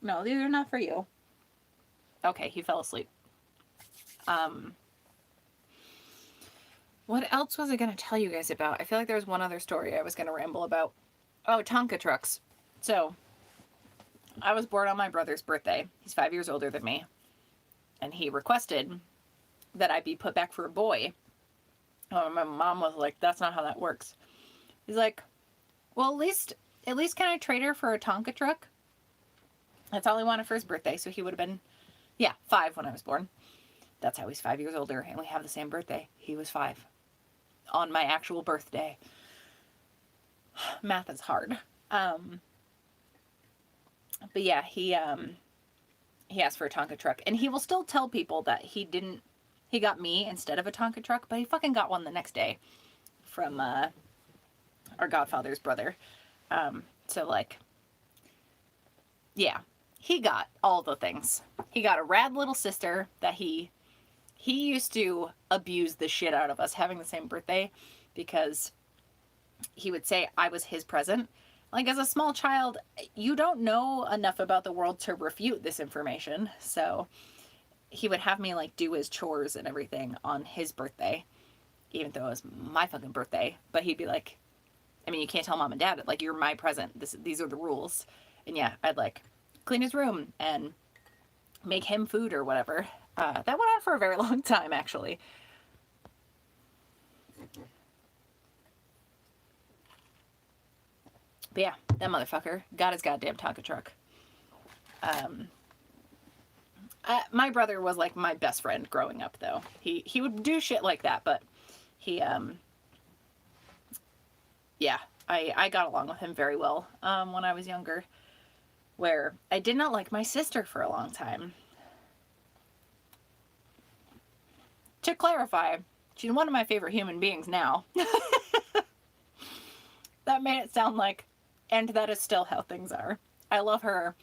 No, these are not for you. Okay, he fell asleep. What else was I going to tell you guys about? I feel like there was one other story I was going to ramble about. Oh, Tonka trucks. So, I was born on my brother's birthday. He's 5 years older than me. And he requested that I be put back for a boy Oh, my mom was like, that's not how that works. He's like, well, at least can I trade her for a Tonka truck? That's all he wanted for his birthday. So he would have been, yeah, 5 when I was born. That's how he's 5 years older, and we have the same birthday. He was 5 on my actual birthday. Math is hard. But yeah, he asked for a Tonka truck, and he will still tell people that he got me instead of a Tonka truck, but he fucking got one the next day from our godfather's brother. So like, yeah, he got all the things. He got a rad little sister that he used to abuse the shit out of us having the same birthday, because he would say I was his present. Like, as a small child, you don't know enough about the world to refute this information. So he would have me like do his chores and everything on his birthday, even though it was my fucking birthday. But he'd be like, I mean, you can't tell mom and dad, like, you're my present. These are the rules. And yeah, I'd like clean his room and make him food or whatever. That went on for a very long time, actually. But yeah, that motherfucker got his goddamn Tonka truck. My brother was like my best friend growing up, though. He would do shit like that, but he, yeah, I got along with him very well when I was younger, where I did not like my sister for a long time. To clarify, she's one of my favorite human beings now. That made it sound like, and that is still how things are. I love her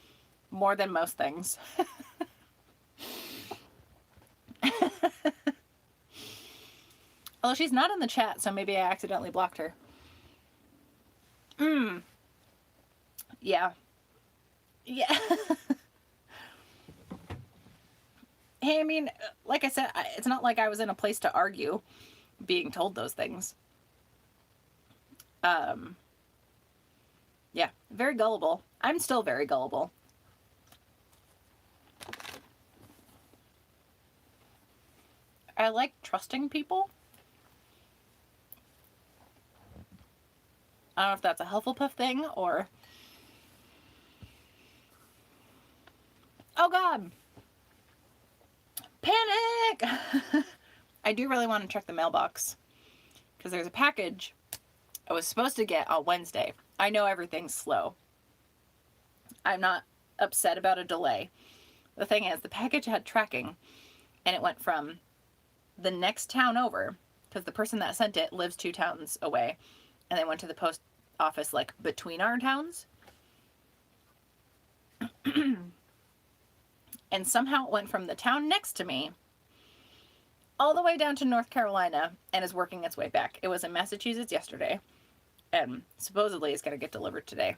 more than most things. Although she's not in the chat, so maybe I accidentally blocked her. Yeah. Yeah. Hey, I mean, like I said, it's not like I was in a place to argue being told those things. Yeah, very gullible. I'm still very gullible. I like trusting people. I don't know if that's a Hufflepuff thing or... Oh God! Panic! I do really want to check the mailbox, because there's a package I was supposed to get on Wednesday. I know everything's slow. I'm not upset about a delay. The thing is, the package had tracking, and it went from the next town over, because the person that sent it lives 2 towns away, and they went to the post office like between our towns. And somehow it went from the town next to me all the way down to North Carolina and is working its way back. It was in Massachusetts yesterday, and supposedly it's going to get delivered today.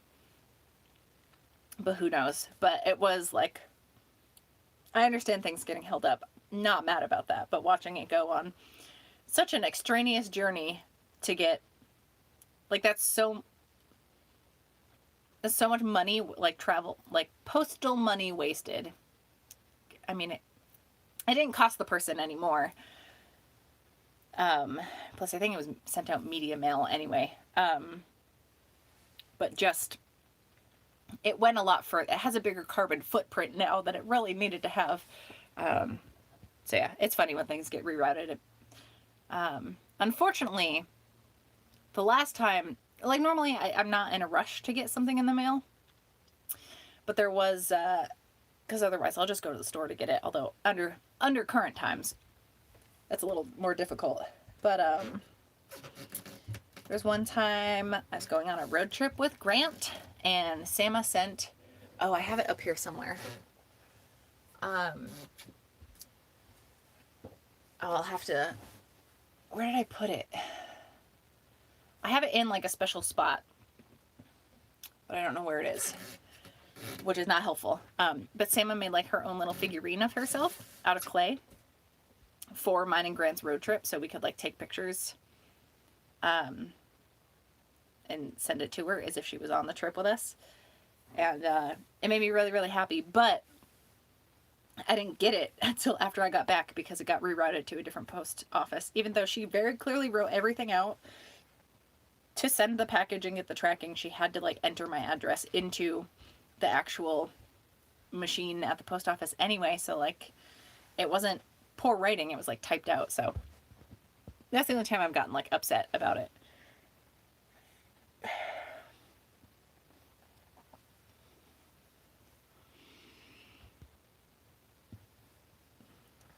But who knows? But it was like, I understand things getting held up. Not mad about that, but watching it go on such an extraneous journey to get, like, that's so much money, like travel, like postal money wasted. I mean, it didn't cost the person any more. Plus I think it was sent out media mail anyway. But just, it went a lot further. It has a bigger carbon footprint now than it really needed to have. So yeah, it's funny when things get rerouted. Unfortunately, the last time, like, normally I'm not in a rush to get something in the mail, but there was, because otherwise I'll just go to the store to get it, although under current times, that's a little more difficult. But there's one time I was going on a road trip with Grant, and Sama sent, oh, I have it up here somewhere. I'll have to, where did I put it? I have it in like a special spot, but I don't know where it is, which is not helpful. But Sama made like her own little figurine of herself out of clay for mine and Grant's road trip, so we could like take pictures and send it to her as if she was on the trip with us. And it made me really, really happy. But I didn't get it until after I got back because it got rerouted to a different post office, even though she very clearly wrote everything out. To send the package and get the tracking, she had to like enter my address into the actual machine at the post office anyway, so like it wasn't poor writing, it was like typed out. So that's the only time I've gotten like upset about it.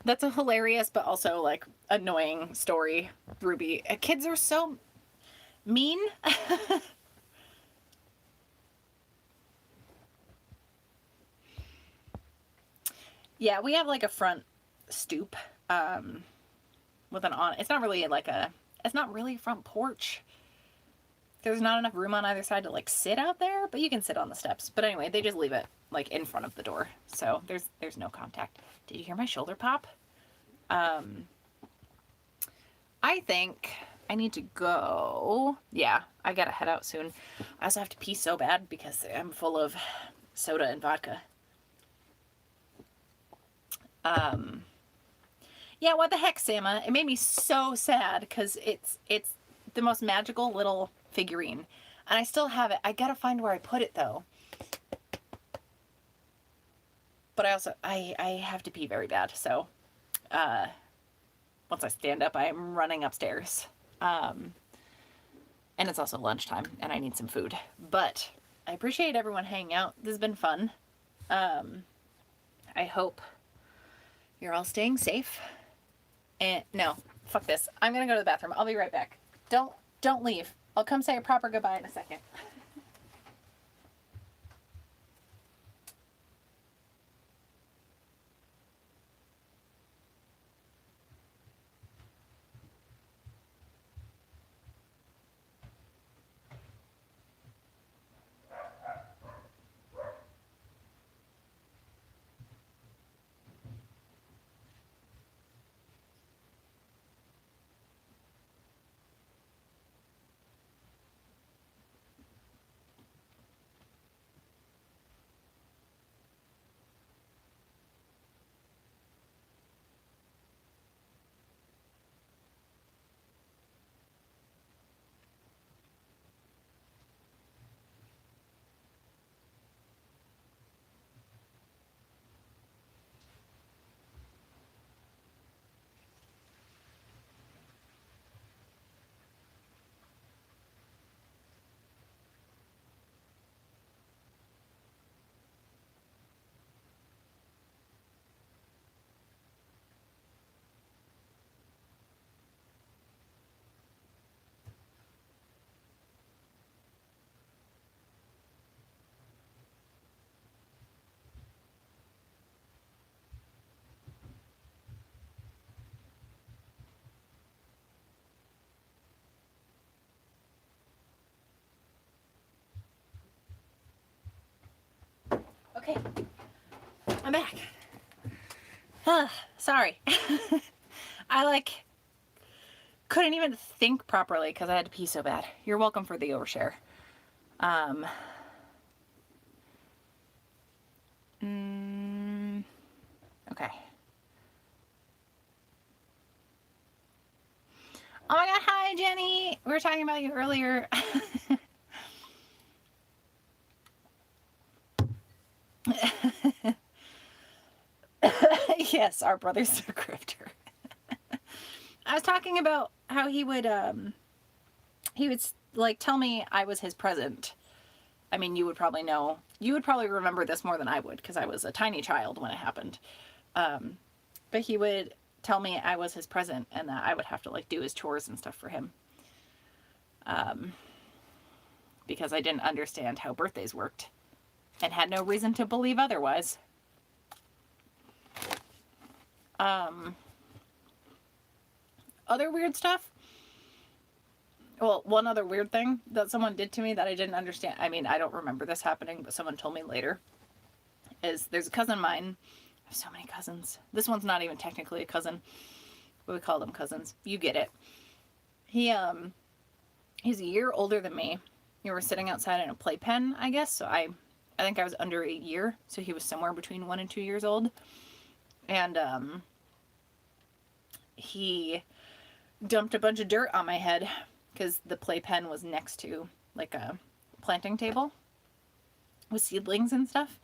That's a hilarious but also like annoying story, Ruby. Kids are so mean. Yeah, we have like a front stoop with an on. It's not really like a. It's not really a front porch. There's not enough room on either side to like sit out there, but you can sit on the steps. But anyway, they just leave it like in front of the door, so there's no contact. Did you hear my shoulder pop? I think I need to go. Yeah, I gotta head out soon. I also have to pee so bad because I'm full of soda and vodka. Yeah, what the heck, Sama? It made me so sad because it's the most magical little figurine, and I still have it. I gotta find where I put it though. But I also I have to pee very bad, so once I stand up, I am running upstairs. And it's also lunchtime, and I need some food. But I appreciate everyone hanging out. This has been fun. I hope you're all staying safe. And no, fuck this. I'm gonna go to the bathroom. I'll be right back. Don't leave. I'll come say a proper goodbye in a second. Okay, I'm back. Sorry. I like couldn't even think properly because I had to pee so bad. You're welcome for the overshare. Okay. Oh my god, hi Jenny! We were talking about you earlier. Yes, our brother's a grifter. I was talking about how he would like tell me I was his present. I mean, you would probably know. You would probably remember this more than I would because I was a tiny child when it happened. But he would tell me I was his present and that I would have to like do his chores and stuff for him. Because I didn't understand how birthdays worked and had no reason to believe otherwise. Other weird stuff. Well, one other weird thing that someone did to me that I didn't understand. I mean, I don't remember this happening, but someone told me later. Is there's a cousin of mine. I have so many cousins. This one's not even technically a cousin, but we call them cousins. You get it. He's a year older than me. We were sitting outside in a playpen, I guess. So I think I was under 8 years. So he was somewhere between 1 and 2 years old. And he dumped a bunch of dirt on my head because the playpen was next to like a planting table with seedlings and stuff.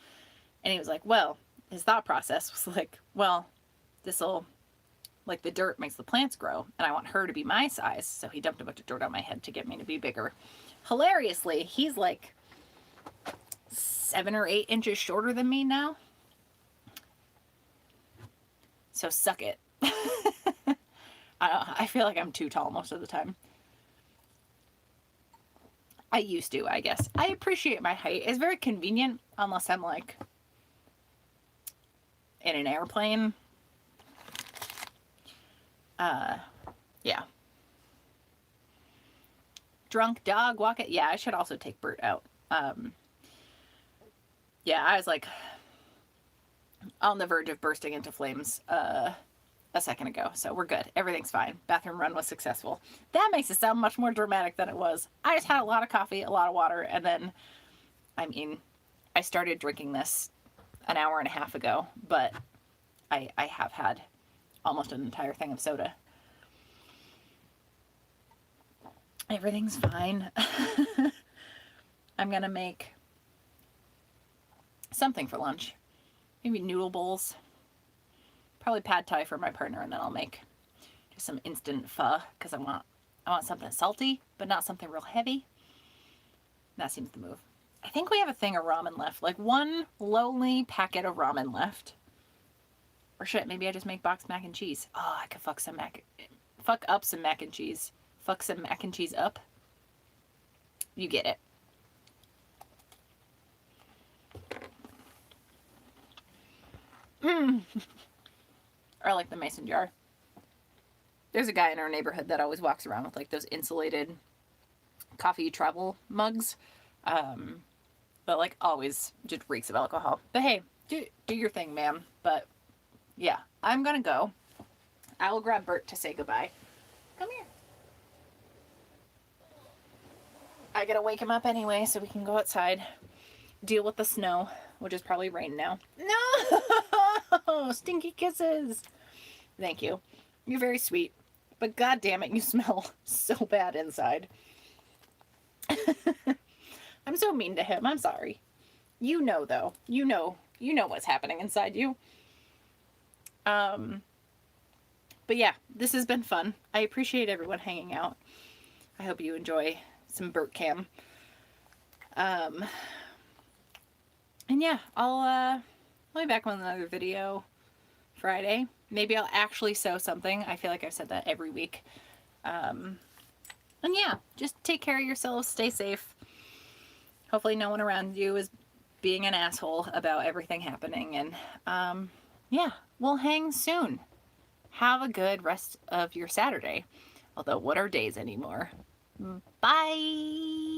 And he was like, well, his thought process was like, well, this'll, like, the dirt makes the plants grow, and I want her to be my size. So he dumped a bunch of dirt on my head to get me to be bigger. Hilariously, he's like 7 or 8 inches shorter than me now. So suck it. I feel like I'm too tall most of the time. I used to, I guess. I appreciate my height. It's very convenient unless I'm like in an airplane. Yeah. Drunk dog walk it. Yeah, I should also take Bert out. Yeah, I was like on the verge of bursting into flames a second ago, so we're good. Everything's fine. Bathroom run was successful. That makes it sound much more dramatic than it was. I just had a lot of coffee, a lot of water, and then, I mean, I started drinking this an hour and a half ago, but I have had almost an entire thing of soda. Everything's fine. I'm gonna make something for lunch. Maybe noodle bowls. Probably pad thai for my partner, and then I'll make just some instant pho because I want something salty, but not something real heavy. That seems the move. I think we have a thing of ramen left, like one lonely packet of ramen left. Or shit, maybe I just make boxed mac and cheese. Oh, I could fuck up some mac and cheese. Fuck some mac and cheese up. You get it. Or like the mason jar. There's a guy in our neighborhood that always walks around with like those insulated coffee travel mugs. But like always just reeks of alcohol. But hey, do your thing, ma'am. But yeah, I'm gonna go. I will grab Bert to say goodbye. Come here. I gotta wake him up anyway so we can go outside. Deal with the snow, which is probably rain now. No! Stinky kisses! Thank you. You're very sweet. But god damn it, you smell so bad inside. I'm so mean to him. I'm sorry. You know, though. You know what's happening inside you. But yeah, this has been fun. I appreciate everyone hanging out. I hope you enjoy some Bert Cam. And yeah, I'll be back with another video Friday. Maybe I'll actually sew something. I feel like I've said that every week. And yeah, just take care of yourselves. Stay safe. Hopefully no one around you is being an asshole about everything happening. And yeah, we'll hang soon. Have a good rest of your Saturday. Although, what are days anymore? Bye!